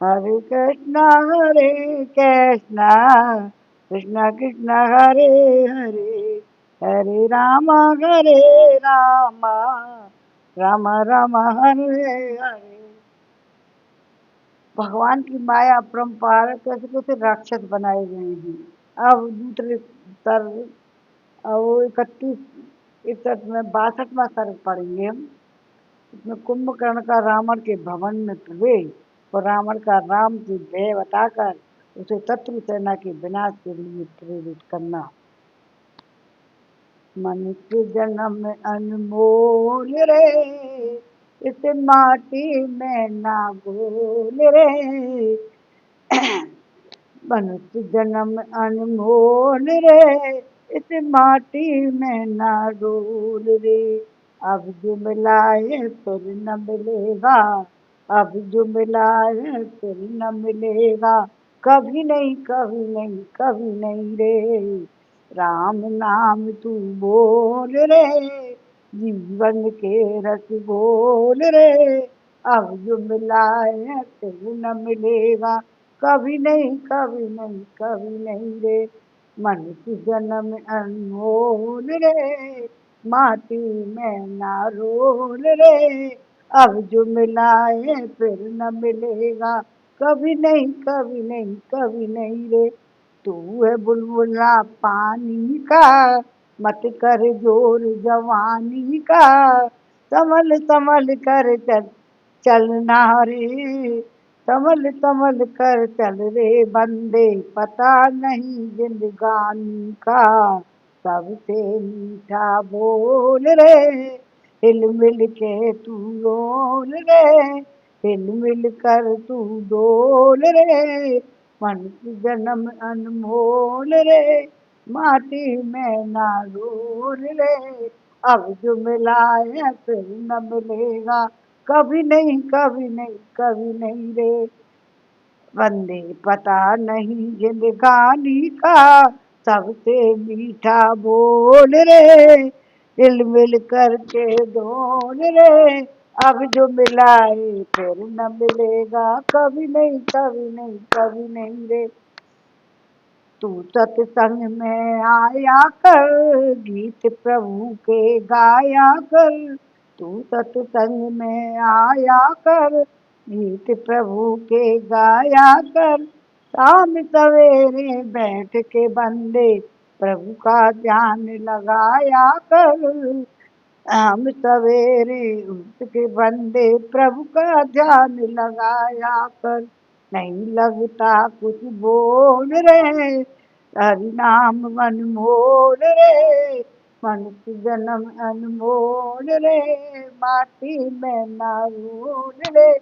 हरे कृष्णा कृष्णा कृष्णा हरे हरे, हरे राम राम राम हरे हरे। भगवान की माया अपरंपार कैसे कैसे राक्षस बनाए गए हैं। अब दूसरे सर्ग, वो 31 61 में 62वां सर्ग पढ़ेंगे हम। इसमें कुंभकर्ण का रावण के भवन में प्रवेश और रावण का राम से भय बताकर उसे शत्रु सेना के विनाश के लिए प्रेरित करना। मनुष्य जन्म अनमोल रे, इस माटी में ना भूल रे। मनुष्य जन्म अनमोल रे, इस माटी में ना डोल रे। अब जो मिला है फिर न मिलेगा, अब जो मिला है फिर न मिलेगा। कभी नहीं कभी नहीं कभी नहीं रे, राम नाम तू बोल रे, जीवन के रस बोल रे। अब जो मिला है फिर न मिलेगा, कभी नहीं कभी नहीं कभी नहीं रे। मनुष्य जन्म अनमोल रे, माटी में ना रोल रे। अब जो मिला है फिर न मिलेगा, कभी नहीं कभी नहीं कभी नहीं रे। तू है बुलबुला पानी का, मत कर जोर जवानी का। संभल संभल कर चल चलना रे, संभल संभल कर चल रे बंदे। पता नहीं जिंदगानी का, सबसे मीठा बोल रे। हिल मिल के तू डोल रे, हिल मिल कर तू डोल रे। मनुष्य जन्म अनमोल रे, माटी में ना डोल रे। अब जो मिला है फिर न मिलेगा, कभी नहीं कभी नहीं कभी नहीं रे। वंदे पता नहीं जिंदगानी का, सबसे मीठा बोल रे। हिल मिल करके डोल रे, अब जो मिला है फिर न मिलेगा, कभी नहीं कभी नहीं कभी नहीं रे। तू सत्संग में आया कर, गीत प्रभु के गाया कर। तू सत्संग में आया कर, गीत प्रभु के गाया कर। शाम सवेरे बैठ के बंदे प्रभु का ध्यान लगाया कर। हम सवेरे उठ के बंदे प्रभु का ध्यान लगाया कर। नहीं लगता कुछ बोल रे, हरि नाम अनमोल रे। मनुष्य जन्म अनमोल रे, माटी में ना रोल रे।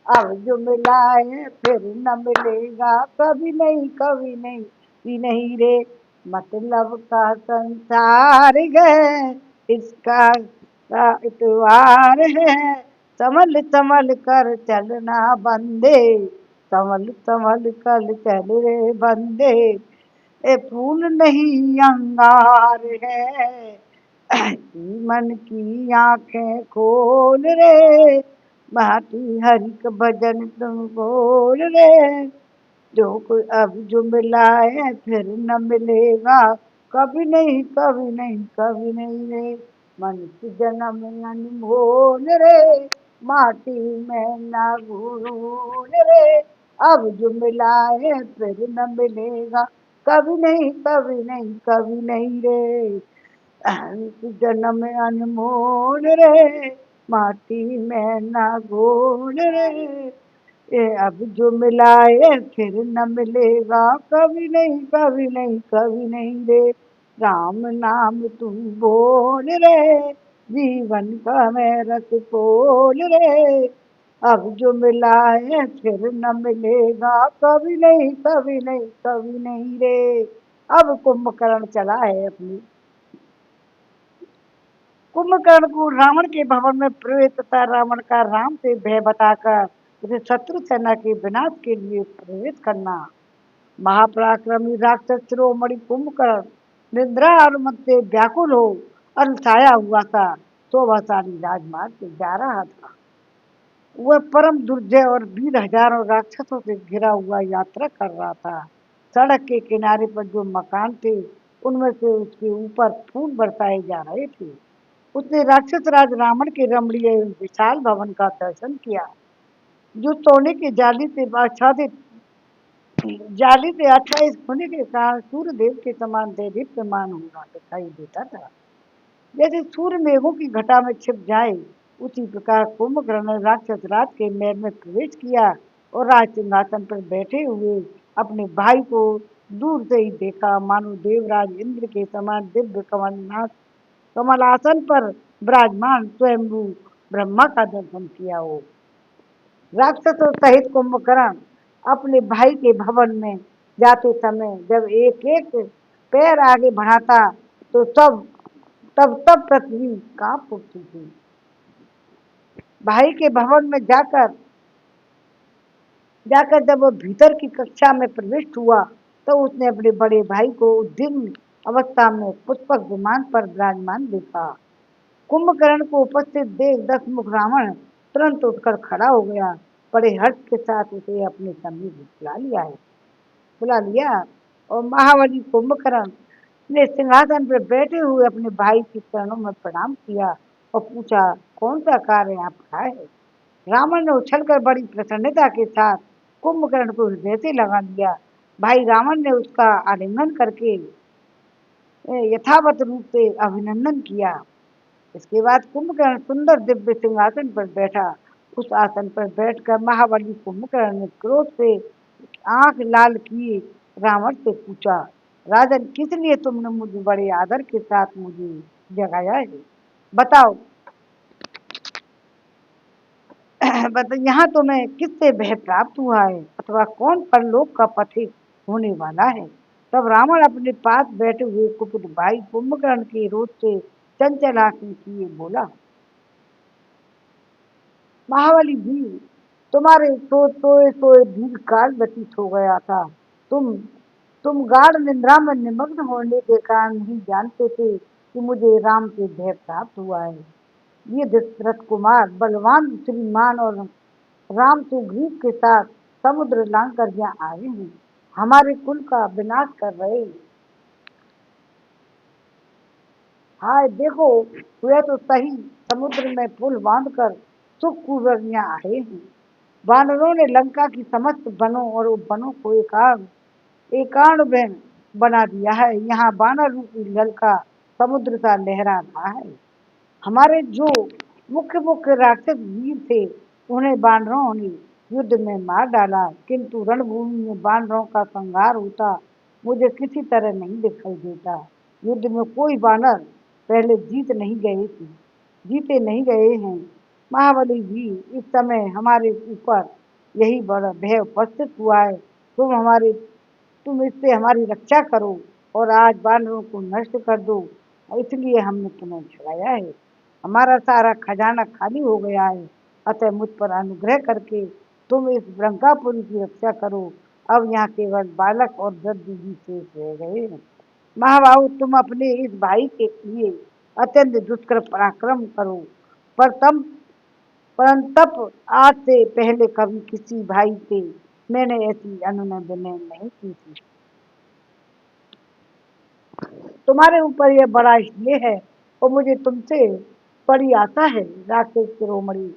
अब जो मिला है फिर न मिलेगा, कभी नहीं कभी नहीं भी नहीं रे। मतलब का संसार है, इसका इतवार है। संभल संभल कर चलना बंदे, संभल संभल कर चल रे बंदे। ए फूल नहीं अंगार है, मन की आंखें खोल रे। माटी हरि का भजन तुम बोल रे। जो कोई अब जो मिला है फिर न मिलेगा, कभी नहीं कभी नहीं कभी नहीं रे। मनुष्य जन्म अनमोल रे, माटी में ना घोल रे। अब जो मिला है फिर न मिलेगा, कभी नहीं कभी नहीं कभी नहीं रे। जन्म अनमोल रे, माटी में ना घोल रे। ये अब जो मिला है फिर न मिलेगा, कभी नहीं कभी नहीं कभी नहीं रे। राम नाम तू बोल रे, जीवन का मैं रस खोल रे, अब जो मिला है फिर न मिलेगा, कभी नहीं कभी नहीं कभी नहीं रे। अब कुंभकर्ण चला है अपनी। कुंभकर्ण को रावण के भवन में प्रवेश तथा रावण का राम से भय बताकर उसे शत्रु सेना के विनाश के लिए प्रेरित करना। महापराक्रमी राक्षस शिरोमणि कुंभकर्ण निद्रा और मद से व्याकुल हो अलसाया हुआ था, शोभाशाली राजमार्ग से जा रहा था। वह परम दुर्जय और वीर हजारों राक्षसों से घिरा हुआ यात्रा कर रहा था। सड़क के किनारे पर जो मकान थे उनमें से उसके ऊपर फूल बरसाए जा रहे थे। उसने राक्षस राज रावण के रमणीय एवं विशाल भवन का दर्शन किया, जो सोने की जाली से आच्छादित होने के कारण सूर्य देव के समान देदीप्यमान होना दिखाई देता था। जैसे सूर्य मेघों की घटा में छिप जाए, उसी प्रकार कुंभकर्ण ने राक्षस राज के महल में प्रवेश किया और राज सिंहासन पर बैठे हुए अपने भाई को दूर से ही देखा, मानो देवराज इंद्र के समान दिव्य कमलासन पर विराजमान स्वयंभू ब्रह्मा का दर्शन किया हो। राक्षसों सहित कुंभकर्ण अपने भाई के भवन में जाते समय जब एक एक पैर आगे बढ़ाता तो तब पृथ्वी कांप उठती थी। भाई के भवन में जाकर जाकर जब वो भीतर की कक्षा में प्रविष्ट हुआ तो उसने अपने बड़े भाई को उद्विग्न अवस्था में पुष्पक विमान पर विराजमान देखा। कुंभकर्ण को उपस्थित देख दशमुख रावण तुरंत उठकर खड़ा हो गया, बड़े हर्ष के साथ उसे अपने समीप बुला लिया और महाबली कुंभकर्ण ने सिंहासन पर बैठे हुए अपने भाई के चरणों में प्रणाम किया और पूछा, कौन सा कार्य आपका है? रावण ने उछलकर बड़ी प्रसन्नता के साथ कुंभकर्ण को हृदय से लगा लिया। भाई रावण ने उसका आलिंगन करके यथावत रूप से अभिनंदन किया। इसके बाद कुंभकर्ण सुंदर दिव्य सिंहासन पर बैठा। उस आसन पर बैठकर महाबली कुंभकर्ण ने क्रोध से आंख लाल किए रावण से पूछा, राजन किस लिए तुमने मुझे बड़े आदर के साथ मुझे जगाया है? बताओ बता, यहाँ तुम्हें किससे भय प्राप्त हुआ है अथवा कौन परलोक का पथिक होने वाला है? तब रावण अपने पास बैठे हुए कुपित भाई कुंभकर्ण के रोध से चंचल आंखें किए बोला, महाबली जी, तुम्हारे सोए सोए दीर्घ काल व्यतीत हो गया था। तुम तुम गाढ़ निद्रा में निमग्न होने के कारण नहीं जानते थे कि मुझे राम से भय प्राप्त हुआ है। ये दशरथ कुमार बलवान श्रीमान और राम सुग्रीव के साथ समुद्र लांघकर यहाँ आए हैं, हमारे कुल का विनाश कर रहे हैं। हाय देखो, वे तो सही समुद्र में पुल बांधकर सुखपूर्वक यहाँ आए हैं। वानरों ने लंका की समस्त वनों और उपवनों को एकार्ण बना दिया है। यहाँ वानर रूपी जल का समुद्र सा लहरा रहा है। हमारे जो मुख्य मुख्य राक्षस वीर थे उन्हें वानरों ने युद्ध में मार डाला, किंतु रणभूमि में वानरों का संहार होता मुझे किसी तरह नहीं दिखाई देता। युद्ध में कोई वानर पहले जीते नहीं गए हैं। महाबली जी, इस समय हमारे ऊपर यही बड़ा भय उपस्थित हुआ है। तुम इससे हमारी रक्षा करो और आज वानरों को नष्ट कर दो, इसलिए हमने तुम्हें छुड़ाया है। हमारा सारा खजाना खाली हो गया है, अतः मुझ पर अनुग्रह करके तुम इस लंकापुरी की रक्षा करो। अब यहाँ केवल बालक और वृद्ध ही शेष रह गए हैं। महाबाहु, तुम अपने इस भाई के लिए अत्यंत दुष्कर पराक्रम करो, पर तम परंतप आज से पहले कभी किसी भाई से मैंने ऐसी अनुनय विनय नहीं की थी। तुम्हारे ऊपर यह बड़ा इसलिए है और मुझे तुमसे बड़ी आशा है। राक्षस शिरोमणि,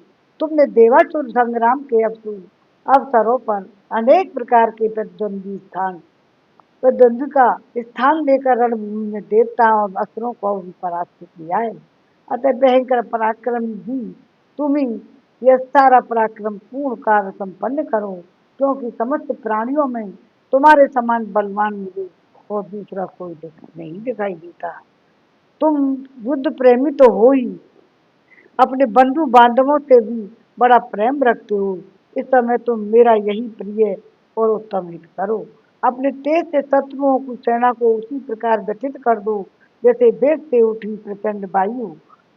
तुमने देवासुर संग्राम के अवसरों पर अनेक प्रकार के प्रतिद्वंदी का स्थान लेकर रणभूमि में देवताओं और असुरों को भी परास्त किया है। अतः भयंकर पराक्रमी भी तुम ही यह सारा पराक्रम पूर्ण कार्य संपन्न करो, क्योंकि समस्त प्राणियों में तुम्हारे समान बलवान मुझे और दूसरा कोई नहीं दिखाई देता। तुम युद्ध प्रेमी तो हो ही, अपने बंधु बांधवों से भी बड़ा प्रेम रखते हो। इस समय तुम मेरा यही प्रिय और उत्तम हित करो। अपने तेज से शत्रुओं की सेना को उसी प्रकार गठित कर दो जैसे वेग से उठी प्रचंड वायु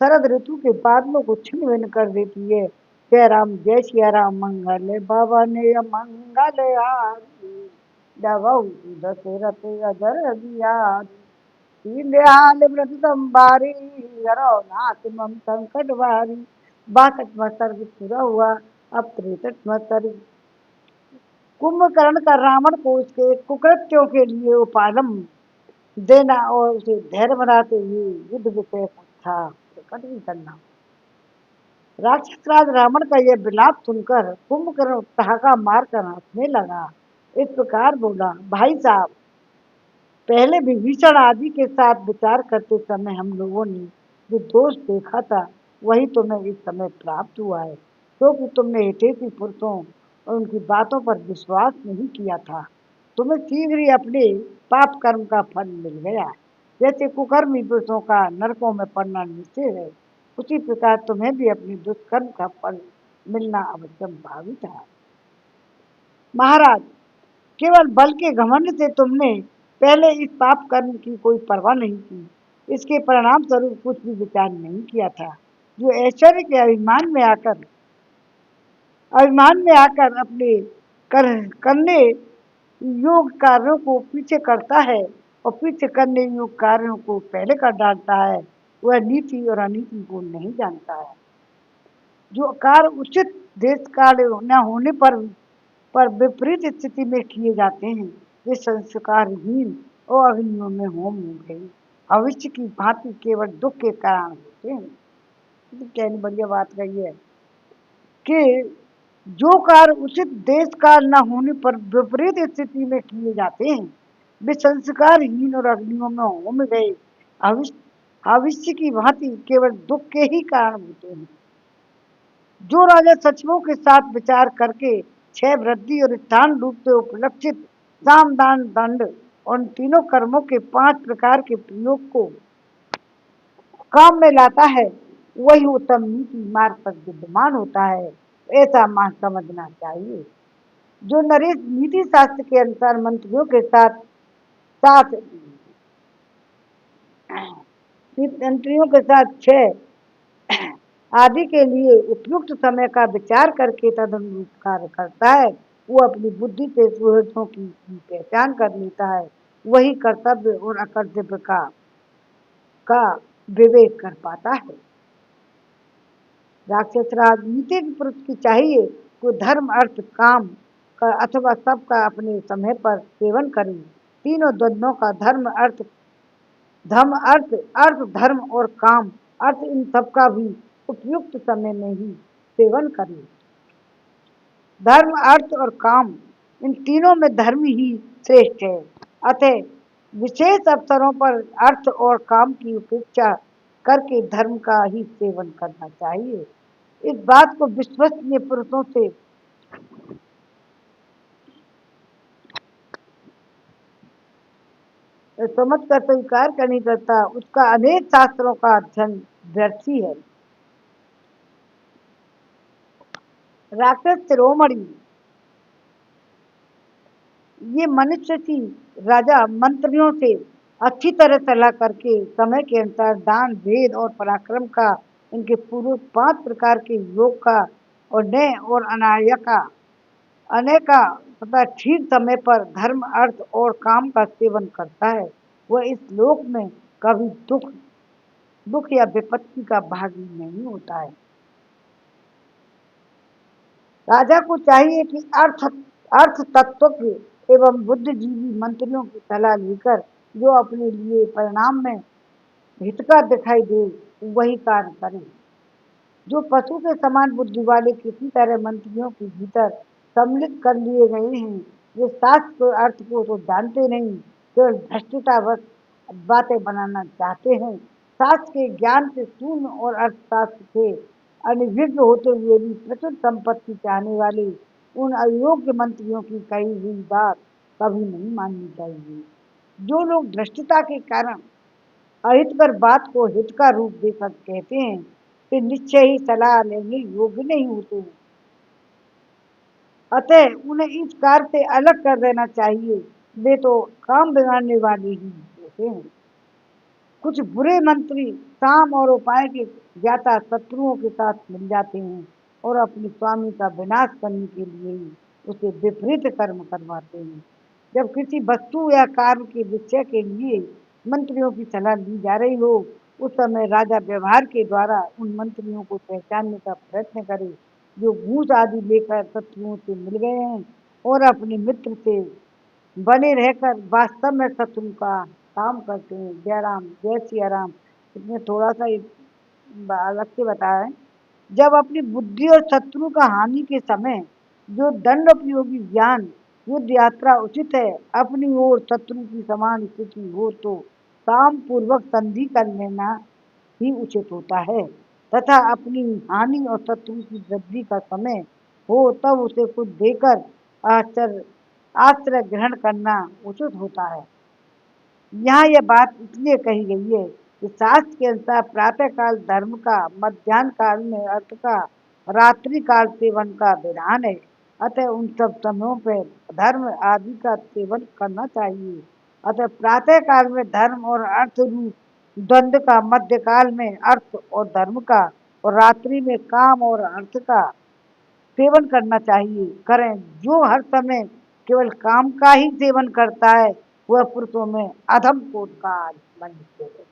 शरद ऋतु के बादलों को छिन्न भिन्न कर देती है। जय राम जय सिया राम मंगल बाबा ने मंगल हारी जबहु दशरथ अजर बिहारी दीनदयाल व्रत संभारी हरो नाथ मम संकट भारी 62वां सर्ग पूरा हुआ। अब 63वां सर्ग। कुंभकर्ण का रावण को उसके कुकृत्यों के लिए उपालम देना और उसे धैर्य बनाते हुए युद्ध विषय था प्रकट भी करना। राक्षस राज रावण का यह विलाप सुनकर कुंभकर्ण ठहाका मारकर हंसने लगा। इस प्रकार बोला, भाई साहब, पहले विभीषण आदि के साथ विचार करते समय हम लोगों ने जो दोष देखा था वही तुम्हें इस समय प्राप्त हुआ है, क्योंकि तुमने हितैषी पुरुषों और उनकी बातों पर विश्वास नहीं किया था। तुम्हें शीघ्र ही अपने पाप कर्म का फल मिल गया। जैसे कुकर्मी पुरुषों का नरकों में पड़ना निश्चय है, उसी प्रकार तुम्हें भी अपने दुष्कर्म का फल मिलना अवश्य भावित है। महाराज, केवल बल के घमंड से तुमने पहले इस पाप कर्म की कोई परवाह नहीं की, इसके परिणाम स्वरूप कुछ भी विचार नहीं किया था। जो ऐश्वर्य के अभिमान में आकर अपने करने योग कार्यों को पीछे करता है और पीछे करने योग कार्यों को पहले कर डालता है, वह नीति और अनीति को नहीं जानता है। जो कार्य उचित देश काल न होने पर विपरीत स्थिति में किए जाते हैं, वे संस्कारहीन और अग्नियों में होम हो गए भविष्य की भांति केवल दुख के कारण होते हैं। कहने बढ़िया बात कही है कि जो कार्य उचित देश काल न होने पर विपरीत स्थिति में किए जाते हैं, वे संस्कारहीन और अग्नियों में होम गए भविष्य की भांति केवल दुख के ही कारण होते हैं। जो राजा सचिवों के साथ विचार करके क्षय वृद्धि और स्थान रूप से उपलक्षित साम दान दंड और तीनों कर्मों के 5 प्रकार के प्रयोग को काम में लाता है, वही उत्तम नीति मार्ग पर विद्यमान होता है, ऐसा मान समझना चाहिए। जो नरेश नीति शास्त्र के अनुसार मंत्रियों के साथ साथ मंत्रियों के साथ क्षय आदि के लिए उपयुक्त समय का विचार करके तदनुरूप कार्य करता है, वो अपनी बुद्धि से सुहृदों की पहचान कर लेता है, वही कर्तव्य और अकर्तव्य का विवेक कर पाता है। राक्षस राजनीति के पुरुष की चाहिए को धर्म अर्थ काम का अथवा सबका अपने समय पर सेवन करे। तीनों द्वंद्वों का अर्थ धर्म और काम अर्थ इन सबका भी उपयुक्त समय में ही सेवन करें। धर्म अर्थ और काम इन तीनों में धर्म ही श्रेष्ठ है, अतः विशेष अवसरों पर अर्थ और काम की उपेक्षा करके धर्म का ही सेवन करना चाहिए। इस बात को विश्वसनीय पुरुषों से समझ कर स्वीकार करनी करता, उसका अनेक शास्त्रों का अध्ययन व्यर्थ ही है। राक्षस शिरोमणि, ये मनुष्य की राजा मंत्रियों से अच्छी तरह सलाह करके समय के अनुसार दान भेद और पराक्रम का इनके पूर्व 5 प्रकार के योग का और नय और अनेका तथा ठीक समय पर धर्म अर्थ और काम का सेवन करता है, वह इस लोक में कभी दुख या विपत्ति का भागी नहीं होता है। राजा को चाहिए कि अर्थ तत्व एवं बुद्धिजीवी मंत्रियों की सलाह लेकर जो अपने लिए परिणाम में हितकर दिखाई दे वही कार्य करे। जो पशु के समान बुद्धि वाले किसी तरह मंत्रियों के भीतर सम्मिलित कर लिए गए हैं, वे शास्त्र अर्थ को तो जानते नहीं, केवल भ्रष्टतावश बातें बनाना चाहते हैं। शास्त्र के ज्ञान से शून्य और अर्थशास्त्र से अनभिज्ञ होते हुए भी प्रचुर संपत्ति चाहने वाले उन अयोग्य मंत्रियों की कही हुई बात कभी नहीं माननी चाहिए। जो लोग भ्रष्टता के कारण अहितकर बात को हित का रूप देकर कहते हैं, फिर निश्चय ही सलाह लेने योग्य नहीं होते। अतः उन्हें इस कार्य से अलग कर देना चाहिए। वे तो काम बिगाड़ने वाले ही होते हैं। कुछ बुरे मंत्री काम और उपाय के ज्ञाता शत्रुओं के साथ मिल जाते हैं और अपने स्वामी का विनाश करने के लिए ही उसे विपरीत कर्म करवाते हैं। जब किसी वस्तु या कार्य के विषय के लिए मंत्रियों की सलाह ली जा रही हो, उस समय राजा व्यवहार के द्वारा उन मंत्रियों को पहचानने का प्रयत्न करे जो घूस आदि लेकर शत्रुओं से मिल गए हैं और अपने मित्र से बने रहकर वास्तव में शत्रु का काम करते हैं। जयराम, जय सिया राम। इसमें थोड़ा सा अलग से बताया है। जब अपनी बुद्धि और शत्रु का हानि के समय जो दंड उपयोगी ज्ञान युद्ध यात्रा उचित है, अपनी ओर शत्रु की समान स्थिति हो तो काम पूर्वक संधि कर लेना ही उचित होता है, तथा अपनी हानि और शत्रु की वृद्धि का समय हो तब उसे कुछ देकर आश्चर्य आश्रय ग्रहण करना उचित होता है। यहाँ यह बात इसलिए कही गई है कि शास्त्र के अनुसार प्रातः काल धर्म का, मध्यान्ह काल में अर्थ का, रात्रि काल सेवन का विधान है। अतः उन सब समयों पर धर्म आदि का सेवन करना चाहिए। अतः प्रातः काल में धर्म और अर्थ रूप द्वंद्व का, मध्य काल में अर्थ और धर्म का और रात्रि में काम और अर्थ का सेवन करना चाहिए। करें जो हर समय केवल काम का ही सेवन करता है, वह पुरुषों में अधम कोट का मनुष्य है।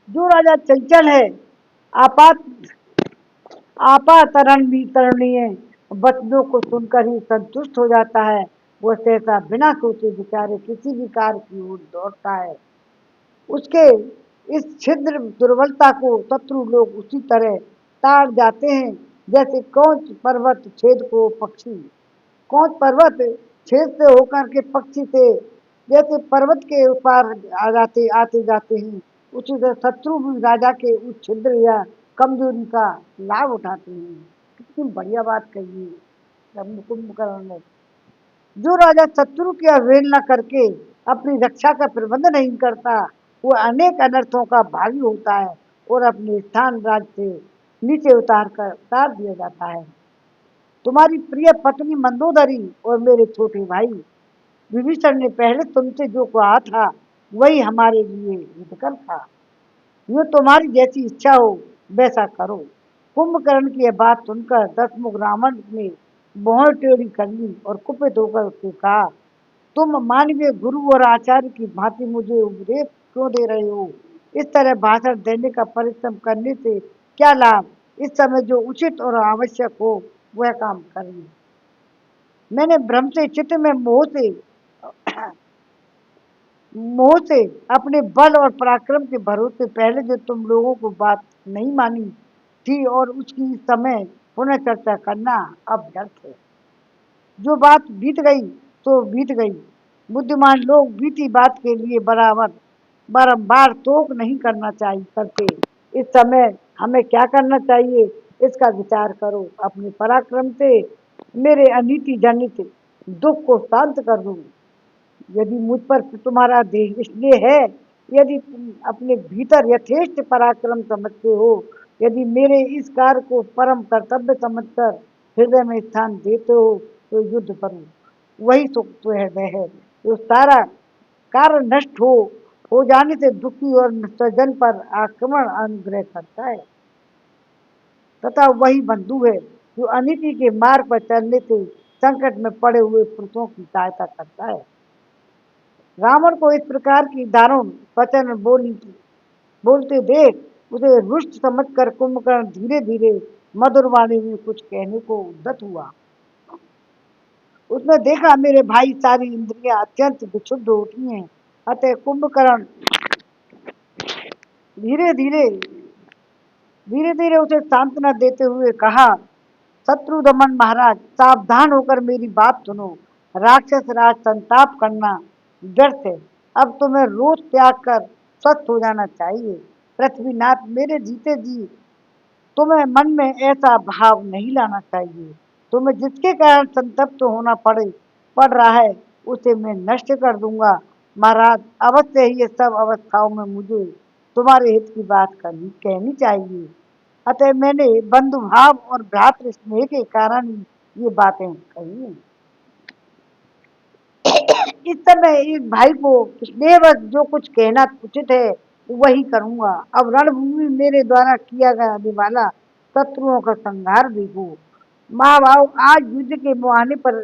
जो राजा चंचल है, आपात आपातरणीय वचनों को सुनकर ही संतुष्ट हो जाता है, वह सहसा बिना सोचे विचारे किसी भी कार्य की ओर दौड़ता है। उसके इस छिद्र दुर्बलता को शत्रु लोग उसी तरह ताड़ जाते हैं जैसे कौच पर्वत छेद को पक्षी, कौच पर्वत छेद से होकर के पक्षी से जैसे पर्वत के ऊपर आते जाते हैं, उसी तरह शत्रु भी राजा के उस छिद्र या कमजोरी का लाभ उठाते हैं। कितनी बढ़िया बात कही है कुंभकर्ण ने। जो राजा शत्रु की अवहेलना करके अपनी रक्षा का प्रबंध नहीं करता, वह अनेक अनर्थों का भागी होता है और अपने स्थान राज्य से नीचे उतार दिया जाता है। तुम्हारी प्रिय पत्नी मंदोदरी और मेरे छोटे भाई विभीषण ने पहले तुमसे जो कहा था वही हमारे लिए हितकर था। यो तुम्हारी जैसी इच्छा हो वैसा करो। कुंभकर्ण की यह बात सुनकर दशमुख रावण ने बहुत टेढ़ी कर ली और कुपित होकर उससे कहा, तुम मानवीय गुरु और आचार्य की भांति मुझे उपदेश क्यों दे रहे हो? इस तरह भाषण देने का परिश्रम करने से क्या लाभ? इस समय जो उचित और आवश्यक हो वह काम करिए। मैंने भ्रम से चित्त में मोह से अपने बल और पराक्रम के भरोसे पहले जो तुम लोगों को बात नहीं मानी थी और उसकी समय पुनः चर्चा करना अब व्यर्थ है। जो बात बीत गई तो बीत गई। बुद्धिमान लोग बीती बात के लिए बारंबार तोक नहीं करते। इस समय हमें क्या करना चाहिए इसका विचार करो। अपने पराक्रम से मेरे अनीति जनित दुख को शांत कर दो। यदि मुझ पर तुम्हारा देह इसलिए है, यदि तुम अपने भीतर यथेष्ट पराक्रम समझते हो, यदि मेरे इस कार्य को परम कर्तव्य समझकर हृदय में स्थान देते हो तो युद्ध करो। वही सुख तो हृदय है जो सारा कार्य नष्ट हो जाने से दुखी और स्वजन पर आक्रमण अनुग्रह करता है, तथा वही बंधु है जो अनिति के मार्ग पर चलने से संकट में पड़े हुए पुरुषों की सहायता करता है। रावण को इस प्रकार की दारुण वचन बोलते देख उसे रुष्ट समझकर कुंभकर्ण धीरे धीरे मधुर वाणी में कुछ कहने को उद्यत हुआ। उसने देखा मेरे भाई सारी इंद्रियां अत्यंत विक्षुब्ध होती हैं। अतः कुंभकर्ण धीरे धीरे उसे सांत्वना देते हुए कहा, शत्रुदमन महाराज, सावधान होकर मेरी बात सुनो। राक्षस राज संताप करना व्यर्थ है। अब तुम्हें रोष त्याग कर स्वस्थ हो जाना चाहिए। पृथ्वीनाथ, मेरे जीते जी तुम्हें मन में ऐसा भाव नहीं लाना चाहिए। तुम्हें जिसके कारण संतप्त होना पड़ रहा है उसे मैं नष्ट कर दूंगा। महाराज, अवश्य ही ये सब अवस्थाओं में मुझे तुम्हारे हित की बात करनी कहनी चाहिए। अतः मैंने बंधु भाव और भ्रातृ स्नेह के कारण ये बातें कही हैं। इस समय एक भाई को स्नेहवश जो कुछ कहना उचित है वही करूंगा। अब रणभूमि मेरे द्वारा किया जाने वाला शत्रुओं का संहार देखो। महाभाव, आज युद्ध के मुहाने पर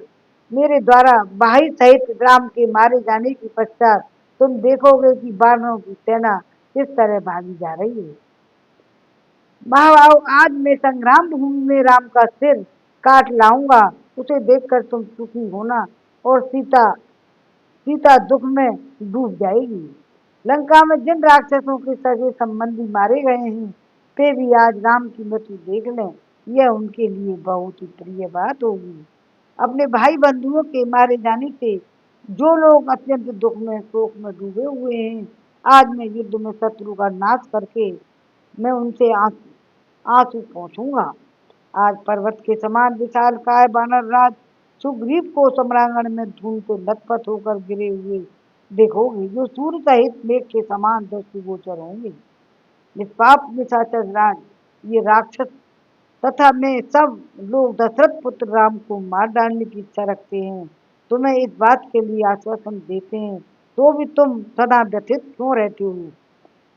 मेरे द्वारा भाई सहित राम के मारे जाने के पश्चात तुम देखोगे कि वानरों की सेना किस तरह भागी जा रही है। महाभाव, आज मैं संग्राम भूमि में राम का सिर काट लाऊंगा। उसे देखकर तुम सुखी होना और सीता सीता दुख में डूब जाएगी। लंका में जिन राक्षसों के सगे संबंधी मारे गए हैं वे भी आज राम की मृत्यु देख लें, यह उनके लिए बहुत ही प्रिय बात होगी। अपने भाई बंधुओं के मारे जाने से जो लोग अत्यंत दुख में शोक में डूबे हुए हैं, आज मैं युद्ध में शत्रु का नाश करके मैं उनसे आंसू पोंछूंगा। आज पर्वत के समान विशाल काय बानर राज सुग्रीव को सम्रांगण में धूल से लथपथ होकर गिरे हुए देखोगे, जो सूर्य सहित मेघ के समान दृष्टिगोचर होंगे। निष्पाप निशाचर राज ये राक्षस तथा मैं सब लोग दशरथ पुत्र राम को मार डालने की इच्छा रखते हैं। तुम्हें इस बात के लिए आश्वासन देते हैं तो भी तुम सदा व्यथित क्यों रहते हो।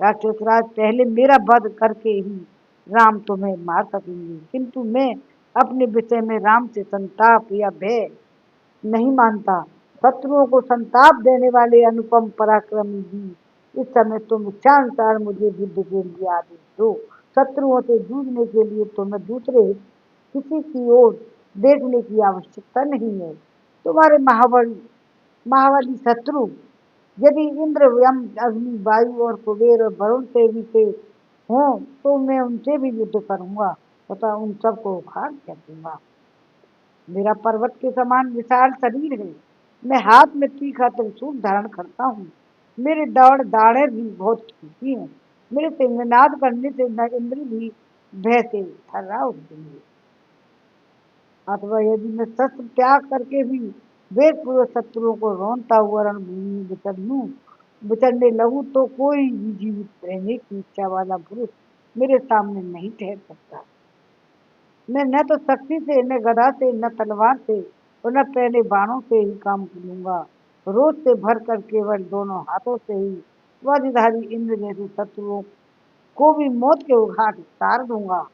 राक्षस राज, पहले मेरा वध करके ही राम तुम्हें मार सकेंगे, किंतु मैं अपने विषय में राम से संताप या भय नहीं मानता। शत्रुओं को संताप देने वाले अनुपम पराक्रमी भी इस समय तुम इच्छानुसार मुझे युद्ध के लिए आदेश दो। शत्रुओं से जूझने के लिए तुम्हें दूसरे किसी की ओर देखने की आवश्यकता नहीं है। तुम्हारे महाबली शत्रु यदि इंद्र, यम, अग्नि, वायु और कुबेर और वरुण से भी से हों तो मैं उनसे भी युद्ध करूंगा तथा उन सबको उखाड़ फेंकूंगा। मेरा पर्वत के समान विशाल शरीर है। मैं हाथ में तीखा त्रिशूल धारण करता हूँ। मेरे दाढ़ें भी बहुत तीखी हैं। मेरे सिंहनाद करने से न इंद्र भी भय से थर्रा उठेंगे। अथवा यदि मैं शस्त्र त्याग करके भी वेद पूर्वक शत्रुओं को रौंदता हुआ रणभूमि में विचरने लगूं तो कोई भी जीवित रहने की इच्छा वाला पुरुष मेरे सामने नहीं ठहर सकता। मैं न तो शक्ति से, न गदा से, न तलवार से और न पहले बाणों से ही काम लूंगा। रोज से भर कर केवल दोनों हाथों से ही वज्रधारी इंद्र जैसे शत्रुओं को भी मौत के घाट उतार दूंगा।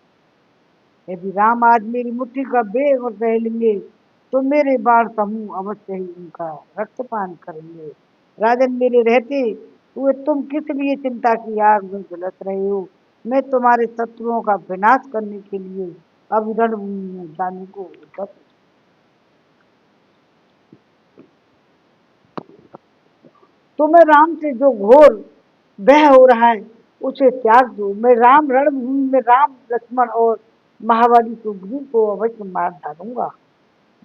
यदि राम आज मेरी मुट्ठी का बेग और सह लेंगे तो मेरे बाण समूह अवश्य ही उनका रक्तपान करेंगे। राजन, मेरे रहते हुए तुम किस लिए चिंता की आग में झुलस रहे हो। मैं तुम्हारे शत्रुओं का विनाश करने के लिए अब रणभूमि में जाने को उद्यत हूं। तुम्हें राम से जो घोर वह हो रहा है उसे त्याग दो। मैं राम रणभूमि में राम, लक्ष्मण और महाबली सुग्रीव को अवश्य मार डालूंगा।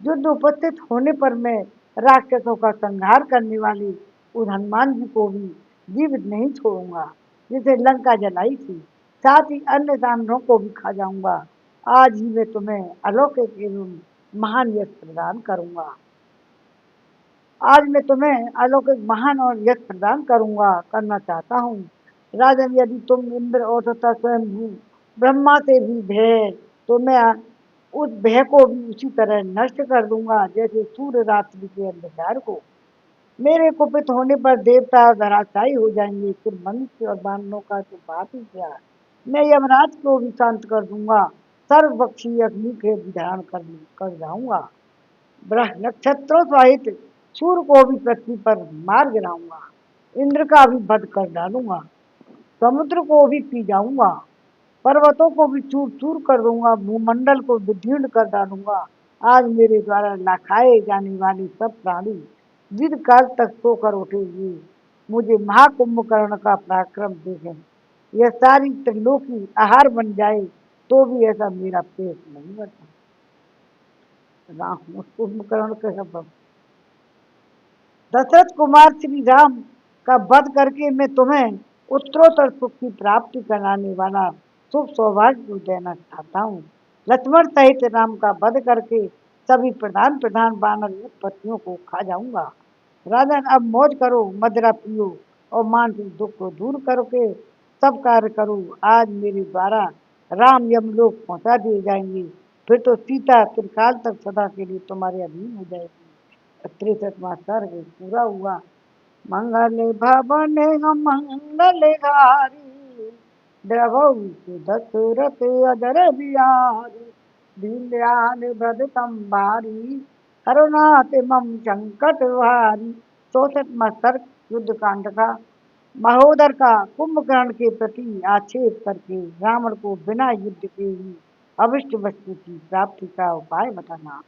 युद्ध उपस्थित होने पर मैं राक्षसों का संहार करने वाले उस हनुमान जी को भी जीवित नहीं छोड़ूंगा जिसे लंका जलाई थी। साथ ही अन्य दानवों को भी खा जाऊंगा। आज ही मैं तुम्हें अलौकिक एवं महान यश प्रदान करूंगा। आज मैं तुम्हें अलौकिक महान और यश प्रदान करना चाहता हूँ। राजन, यदि तुम इंद्र और तथा स्वयं ब्रह्मा से भी भय तो मैं उस भय को भी उसी तरह नष्ट कर दूंगा जैसे सूर्य रात्रि के अंधकार को। मेरे कुपित होने पर देवता धराशायी हो जाएंगे, फिर मनुष्य और बानरों का तो बात ही क्या। मैं यमराज को भी शांत कर दूंगा, सर्वपक्षीय अग्नि के धारण कर जाऊंगा। नक्षत्रों सहित सूर्य को भी पृथ्वी पर मार गिराऊंगा। इंद्र का भी वध कर डालूंगा। समुद्र को भी पी जाऊंगा। पर्वतों को भी चूर चूर कर दूंगा। भूमंडल को विदीर्ण कर डालूंगा। आज मेरे द्वारा लाखाए जाने वाले सब प्राणी दीर्घ काल तक सोकर उठे हुए मुझे महाकुंभकर्ण का पराक्रम देखें। यह सारी त्रिलोकी आहार बन जाए तो भी ऐसा मेरा पेट नहीं भरता। राम कुंभकर्ण का शब्द। दशरथ कुमार श्री राम का वध करके मैं तुम्हें उत्तरोत्तर सुख की प्राप्ति कराने वाला शुभ सौभाग्य देना चाहता हूँ। लक्ष्मण सहित राम का वध करके सभी प्रधान प्रधान वानर पत्नियों को खा जाऊंगा। राजन, अब मौज करो, मदिरा पियो और मानसिक दुख को दूर करके सब कार्य करो, आज मेरे द्वारा राम यमलोक पहुंचा दिए जाएंगे, फिर तो सीता त्रिकाल तक सदा के लिए तुम्हारे अधीन हो जाएगी। 63वां सर्ग पूरा हुआ। मंगल भवन मंगलहारी, द्रवहु दशरथ अजर बिहारी, दीनदयाल भ्रदतम भारी, हरनाथ मम संकट हारी। 64वां सर्ग युद्ध कांड का। महोदर का कुंभकर्ण के प्रति आक्षेप करके रावण को बिना युद्ध के ही अभिष्ट वस्तु की प्राप्ति का उपाय बताना।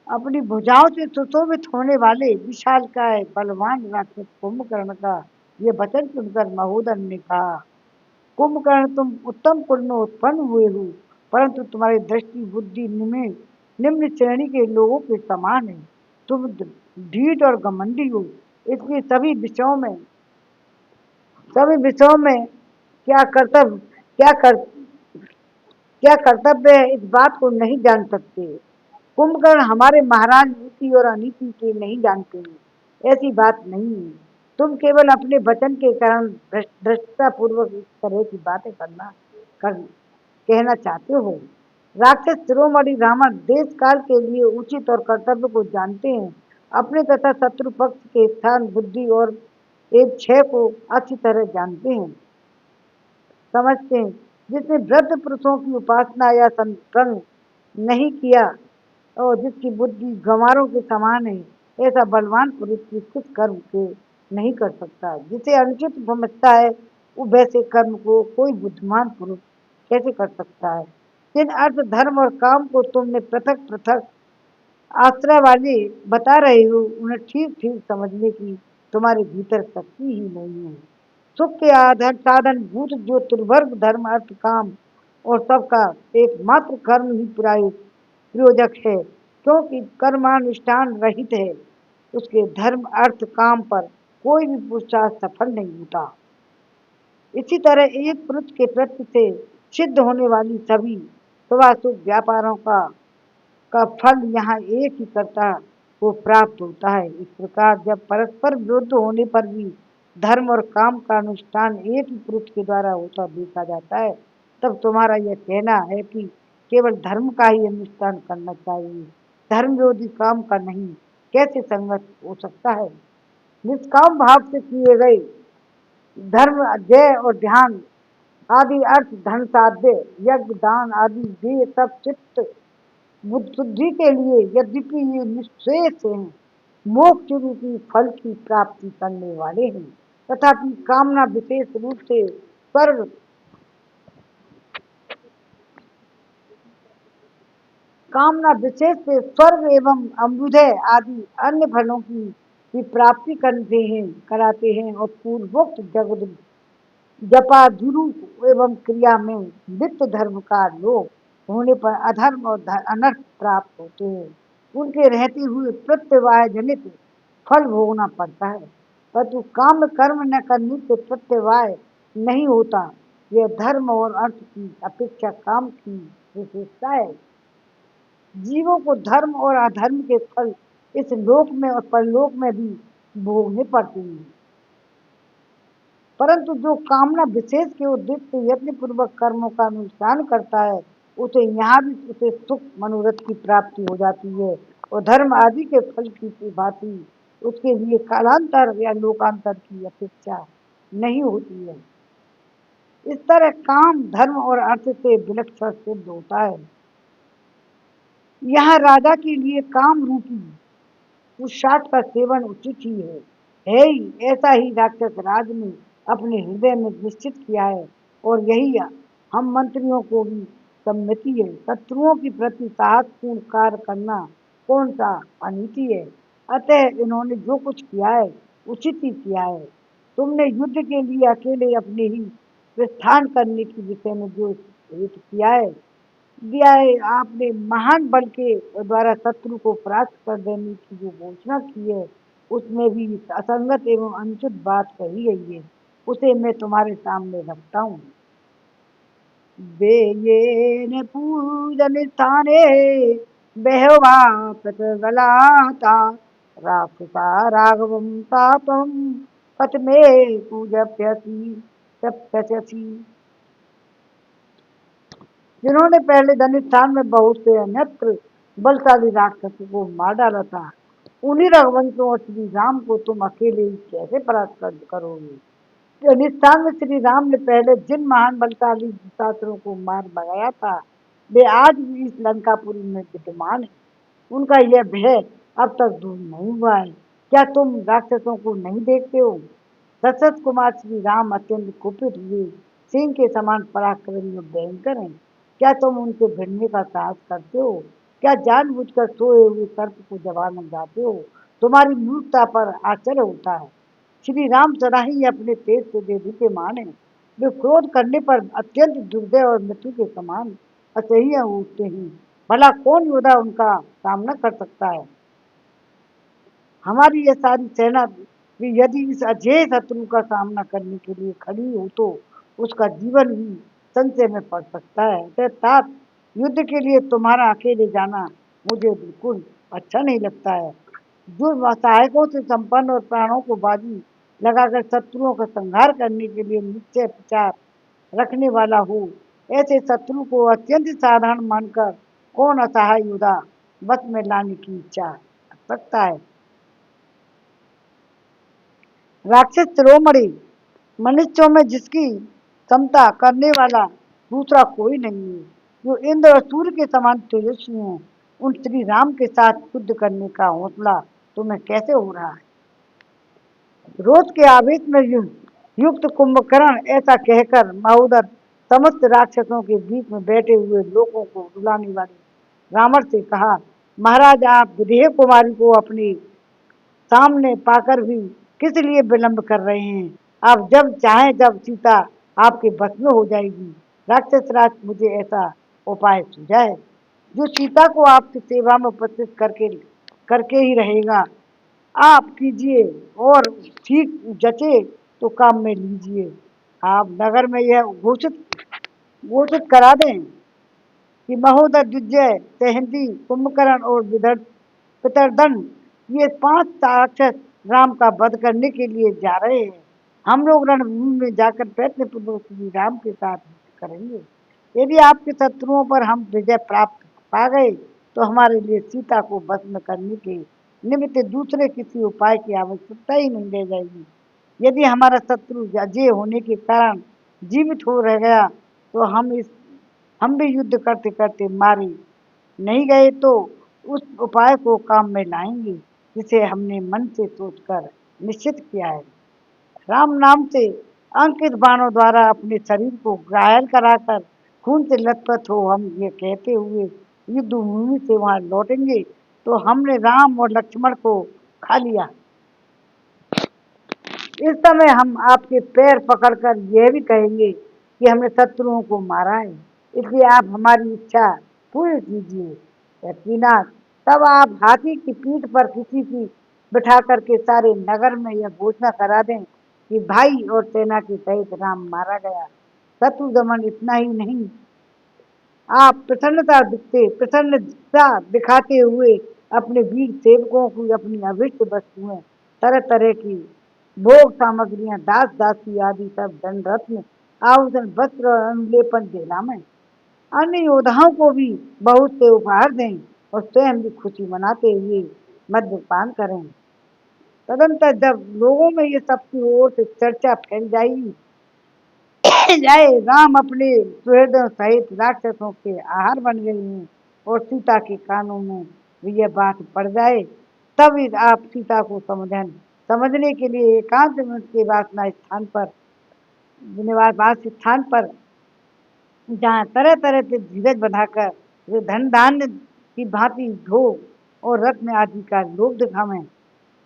अपनी भुजाओं से सुशोभित होने वाले विशालकाय बलवान राक्षस कुंभकर्ण का ये वचन सुनकर महोदर ने कहा, कुंभकर्ण तुम उत्तम कुल में उत्पन्न हुए हो, परंतु तुम्हारी दृष्टि बुद्धि निम्न श्रेणी के लोगों के समान है। तुम ढीठ और घमंडी हो, इसलिए सभी विषयों में क्या कर क्या कर्तव्य है इस बात को नहीं जान सकते। कुंभकर्ण हमारे महाराज नीति और अनीति के नहीं जानते हैं, ऐसी बात नहीं है। तुम केवल अपने वचन के कारण धृष्टता पूर्वक इस तरह की बातें कहना चाहते हो। राक्षस शिरोमणि रावण देश काल के लिए उचित और कर्तव्य को जानते हैं, अपने तथा शत्रु पक्ष के स्थान बुद्धि और एक क्षय को अच्छी तरह जानते हैं, समझते हैं। जिसने वृद्ध पुरुषों की उपासना या संतंग नहीं किया और जिसकी बुद्धि गंवारों के समान है, ऐसा बलवान पुरुष कुछ कर्म के नहीं कर सकता। जिसे अनुचित समझता है वो वैसे कर्म को कोई बुद्धिमान पुरुष कैसे कर सकता है। जिन अर्थ धर्म और काम को तुमने पृथक पृथक आश्रय वाले बता रहे हो, उन्हें ठीक ठीक समझने की तुम्हारे भीतर शक्ति ही नहीं है। सुख के आधार साधन भूत जो त्रिवर्ग धर्म अर्थ काम और सबका एकमात्र कर्म ही प्रयोजक है, क्योंकि कर्मानुष्ठान रहित है, उसके धर्म अर्थ काम पर कोई भी पुरुषार्थ सफल नहीं होता। इसी तरह एक पुरुष के प्रति से सिद्ध होने वाली सभी शुभाशुभ व्यापारों का फल यहाँ एक ही कर्ता को प्राप्त होता है। इस प्रकार जब परस्पर विरुद्ध होने पर भी धर्म और काम का अनुष्ठान एक ही पुरुष के द्वारा होता देखा जाता है, तब तुम्हारा यह कहना है कि केवल धर्म का ही अनुष्ठान करना चाहिए, धर्म विरोधी काम का नहीं, कैसे संगत हो सकता है। निष्काम भाव से किए गए धर्म जय और ध्यान आदि अर्थ धन साध्य यज्ञ दान आदि ये सब चित्त बुद्धि के लिए यद्यपि ये निश्रेष हैं, मोक्ष रूपी फल की प्राप्ति करने वाले हैं, तथापि कामना विशेष से स्वर्ग एवं अमृदय आदि अन्य फलों की भी प्राप्ति कराते हैं और पूर्वोक्त जगत जपाधुरु एवं क्रिया में वित्त धर्म का लोभ होने पर अधर्म और अनर्थ प्राप्त होते हैं। उनके रहते हुए प्रत्यवाय जनित फल भोगना पड़ता है, परंतु काम कर्म न करने से प्रत्यवाय नहीं होता। यह धर्म और अर्थ की अपेक्षा काम की विशेषता है। जीवों को धर्म और अधर्म के फल इस लोक में और परलोक में भी भोगने पड़ते हैं, परंतु जो कामना विशेष के उद्देश्य से यत्न पूर्वक कर्मों का अनुष्ठान करता है, उसे यहाँ भी उसे सुख मनोरथ की प्राप्ति हो जाती है और धर्म आदि के फल की भांति उसके लिए कालांतर या लोकांतर की अपेक्षा नहीं होती है। इस तरह काम धर्म और अर्थ से विलक्षण सिद्ध होता है। यहाँ राजा के लिए काम रूपी पुरुषार्थ का सेवन उचित ही है ही। ऐसा ही राक्षस राज ने अपने हृदय में निश्चित किया है और यही हम मंत्रियों को भी सम्मति है। शत्रुओं की प्रति साहसपूर्ण कार्य करना कौन सा अनीति है। अतः इन्होंने जो कुछ किया है उचित ही किया है। तुमने युद्ध के लिए अकेले अपने ही प्रस्थान करने के विषय में जो हित दिया है, आपने महान बल के द्वारा शत्रु को परास्त कर देने की जो घोषणा की है, उसमें भी असंगत एवं अनुचित बात कही गई है, उसे मैं तुम्हारे सामने रखता हूँ। बेये पूजन स्थाने बेहवा प्रतिगलाता राक्षसा राघवम तापम पथ में पूजप्यति सप्तशती। जिन्होंने पहले धनुष्ठान में बहुत से अन्यत्र बलशाली राक्षसों को मार डाला था, उन्हीं रघुवंशों और श्री राम को तुम अकेले ही कैसे परास्त करोगे? धनुष्ठान में श्री राम ने पहले जिन महान बलशाली दुशासनों को मार भगाया था, वे आज भी इस लंकापुरी में विद्यमान है। उनका यह भय अब तक दूर नहीं हुआ है। क्या तुम राक्षसों को नहीं देखते हो? दशरथ कुमार श्री राम अत्यंत कुपित हुए, सिंह के समान पराक्रमी और भयंकर हैं। क्या तुम उनसे भिड़ने का साहस करते हो? क्या जानबूझकर सोए हुए सर्प को जगाना चाहते हो? तुम्हारी मूर्खता पर आश्चर्य होता है। श्री राम सदा ही अपने तेज से देदीप्यमान है। वे क्रोध करने पर अत्यंत दुर्दय और मृत्यु के समान असह्य होते हैं। भला कौन योद्धा उनका सामना कर सकता है? हमारी यह सारी सेना भी यदि इस अजय शत्रु का सामना करने के लिए खड़ी हो तो उसका जीवन भी संशय में पड़ सकता है। अर्थात युद्ध के लिए तुम्हारा अकेले जाना मुझे बिल्कुल अच्छा नहीं लगता है। जो सहायकों से संपन्न और प्राणों को बाजी लगाकर शत्रुओं का संहार करने के लिए निश्चय विचार रखने वाला हो, ऐसे शत्रु को अत्यंत साधारण मानकर कौन असहाय योद्धा बस में लाने की इच्छा रख सकता है? राक्षस शिरोमणि, मनुष्यों में जिसकी क्षमता करने वाला दूसरा कोई नहीं है, जो इंद्र और सूर्य के समान तेजस्वी हैं, उन श्री राम के साथ युद्ध करने का हौसला तुम्हें कैसे हो रहा है? रोष के आवेश में युक्त कुंभकर्ण ऐसा कहकर महोदर समस्त राक्षसों के बीच में बैठे हुए लोगों को रुलाने वाले रावण से कहा, महाराज आप विदेह कुमारी को अपने सामने पाकर भी किस लिए विलंब कर रहे हैं? आप जब चाहें जब सीता आपके बस में हो जाएगी। राक्षस राज मुझे ऐसा उपाय सुझाए जो सीता को आपकी सेवा में उपस्थित करके करके ही रहेगा। आप कीजिए और ठीक जचे तो काम में लीजिए। आप नगर में यह घोषित घोषित करा दें कि महोदय दुर्जय, सहंती, कुंभकर्ण और पितरदंड ये 5 राक्षस राम का वध करने के लिए जा रहे हैं। हम लोग रणभूमि में जाकर प्रयत्नपूर्वक श्री राम के साथ युद्ध करेंगे। यदि आपके शत्रुओं पर हम विजय प्राप्त पा गए तो हमारे लिए सीता को भस्म करने के निमित्त दूसरे किसी उपाय की आवश्यकता ही नहीं रह जाएगी। यदि हमारा शत्रु अजय होने के कारण जीवित हो रह गया तो हम भी युद्ध करते करते मारे नहीं गए तो उस उपाय को काम में लाएंगे जिसे हमने मन से सोचकर निश्चित किया है। राम नाम से अंकित बाणों द्वारा अपने शरीर को घायल कराकर खून से लथपथ हो हम ये कहते हुए युद्ध भूमि से वहां लौटेंगे तो हमने राम और लक्ष्मण को खा लिया। इस समय हम आपके पैर पकड़कर यह भी कहेंगे कि हमने शत्रुओं को मारा है, इसलिए आप हमारी इच्छा पूरी कीजिए। यकीनात तब आप हाथी की पीठ पर किसी की बिठा करके सारे नगर में यह घोषणा करा दें कि भाई और सेना के सहित राम मारा गया। शत्रु दमन इतना ही नहीं, आप प्रसन्नता दिखाते हुए अपने वीर सेवकों की अपनी अभिष्ट वस्तुएं, तरह तरह की भोग सामग्रियां, दास दासी आदि सब धन रत्न आभूषण वस्त्र और अनुलेपन दिलावें। अन्य योद्धाओं को भी बहुत से उपहार दें और स्वयं भी खुशी मनाते हुए मद्यपान करें। तदंतर जब लोगों में ये सबकी ओर से चर्चा फैल जाएगी जाए राम अपने सुहृदों सहित राक्षसों के आहार बन गए हैं और सीता के कानों में भी यह बात पड़ जाए, तब आप सीता को समझने के लिए एकांत मिनट के निवास स्थान पर जहाँ तरह तरह से धीरज बढ़ाकर वे धन धान्य की भांति भोग और रत्न आदि का लोभ दिखावें।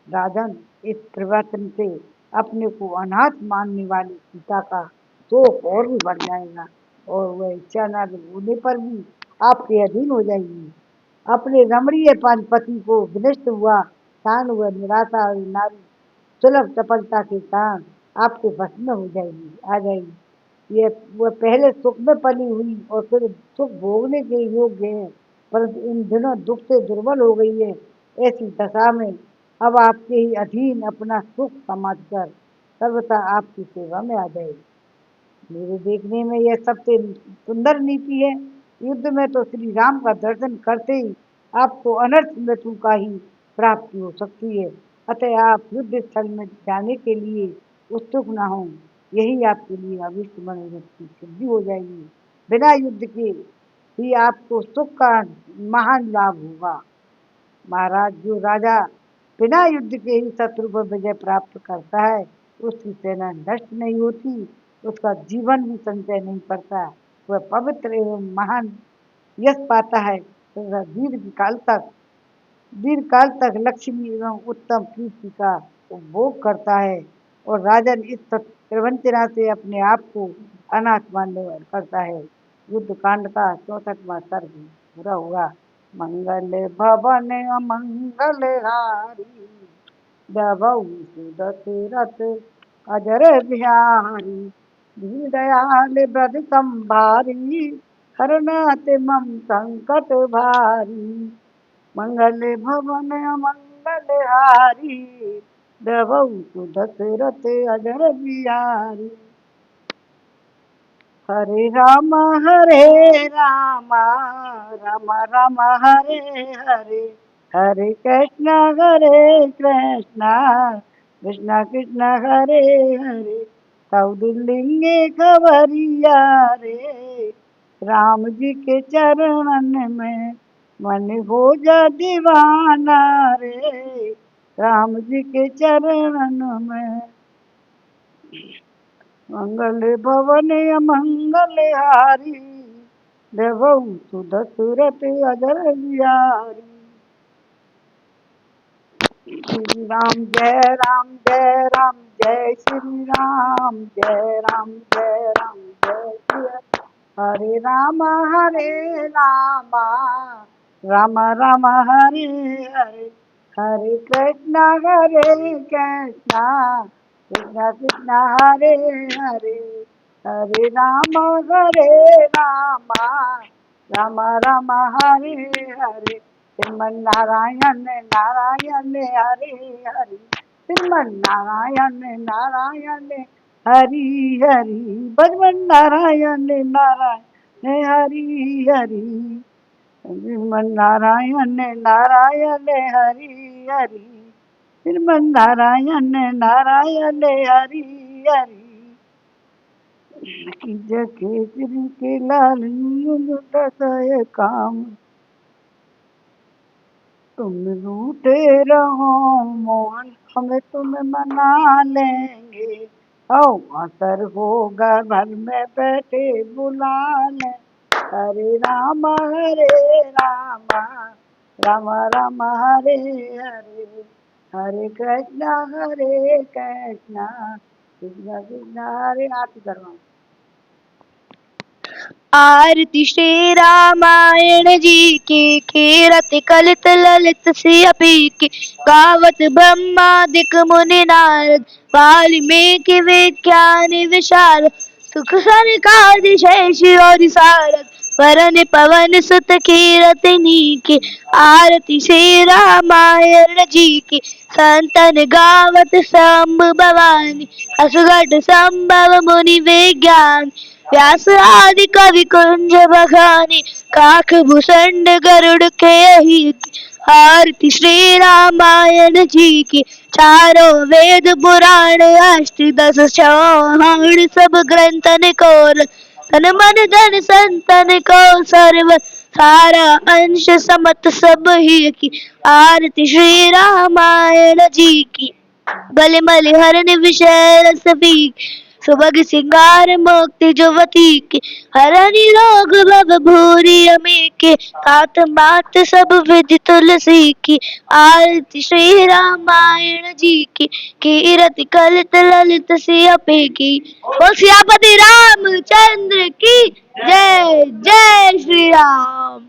राजन, इस परिवर्तन से अपने को अनाथ मानने वाली सीता का शोक और भी बढ़ जाएगा और वह इच्छा न होने पर भी आपके अधीन हो जाएगी। अपने रमणीय पति को विनष्ट हुआ शान हुआ निराशा और नारी सुलभ सफलता के कारण आपके बस में हो जाएगी आ जाएगी। ये वह पहले सुख में पली हुई और फिर सुख भोगने के योग्य है, परंतु इन दिनों दुख से दुर्बल हो गई है। ऐसी दशा में अब आपके ही अधीन अपना सुख समझकर सर्वथा आपकी सेवा में आ जाएगी। मेरे देखने में यह सबसे सुंदर नीति है। युद्ध में तो श्री राम का दर्शन करते ही आपको अनर्थ मृत्यु का ही प्राप्ति हो सकती है। अतः आप युद्ध स्थल में जाने के लिए उत्सुक न हों। यही आपके लिए अभिष्ट मनोरथ की सिद्धि हो जाएगी। बिना युद्ध के ही आपको सुख का महान लाभ होगा। महाराज, जो राजा बिना युद्ध के ही शत्रु पर विजय प्राप्त करता है, उसकी सेना नष्ट नहीं होती, उसका जीवन भी संचय नहीं करता, वह पवित्र एवं महान यश पाता है तथा दीर्घ काल तक लक्ष्मी एवं उत्तम कीर्ति का उपभोग करता है। और राजन इस प्रवंचना से अपने आप को अनाथ मान्य करता है। युद्ध कांड का 64वां सर्ग पूरा हुआ। मंगल भवन अमंगल हारी, दबऊ दशरथ अजर बिहारी, दीन दयाल ब्रज संभारी, हरनाथ मम संकट भारी। मंगल भवन अमंगल हारी, दबऊ दशरथ अजर बिहारी। हरे राम राम राम हरे हरे, हरे कृष्ण कृष्ण कृष्ण हरे हरे। कौदिलिंगे खबरिया रे, राम जी के चरणन में मन हो जा दीवाना रे, राम जी के चरणन में। मंगल भवन अमंगल हारी, देवऊ दशरथ अजर बिहारी। श्री राम जय राम जय राम जय श्री राम, जय राम जय राम जय श्री राम। हरे राम राम राम हरे हरे, हरे कृष्ण कृष्ण कृष्ण हरे हरे, हरे राम राम राम हरे हरे। श्रीमन नारायण नारायण हरे हरि, श्रीमन नारायण नारायण हरि हरि, भजमन नारायण नारायण हरि हरि, श्रीमन नारायण नारायण हरि हरि, श्रीमन नारायण नारायण हरि हरि। जके श्री के लाल दसाए काम, तुम रूठे रहो मोहन, हमें तुम्हें मना लेंगे। असर होगा घर में बैठे बुला ले। हरे राम राम राम हरे हरे, हरे कृष्णा कृष्ण कृष्ण हरे। आरती करवाओ। आरती श्री रामायण जी की, कीरत कलित ललित सियपी की, गावत ब्रह्मादिक मुनि नारद, वाल्मीकि विज्ञान विशारद, सुख सनकादि शेष और सारद, वरन पवन सुत कीरतनी की। आरती श्री रामायण जी की, संतन गावत शंभ भवानी, असगढ़ संभव मुनि विज्ञान, व्यास आदि कवि कुंज बखानी, काक भूषण गरुड़ के ही। आरती श्री रामायण जी की, चारों वेद पुराण अष्ट दस चौहान, सब ग्रंथन को तन मन धन संतन को सर्व, सारा अंश समत सब ही की। आरती श्री रामायण जी की। बलिमल हरण विषय रस पी, सुभग सिंगार मुक्ति जुवती के, हरनि रोग भव भूरि अमी के, तात मात सब विधि तुलसी की। आरती श्री रामायण जी की, कीरति कलित ललित सियपी की। बोल सियापति रामचंद्र की जय। जय श्री राम।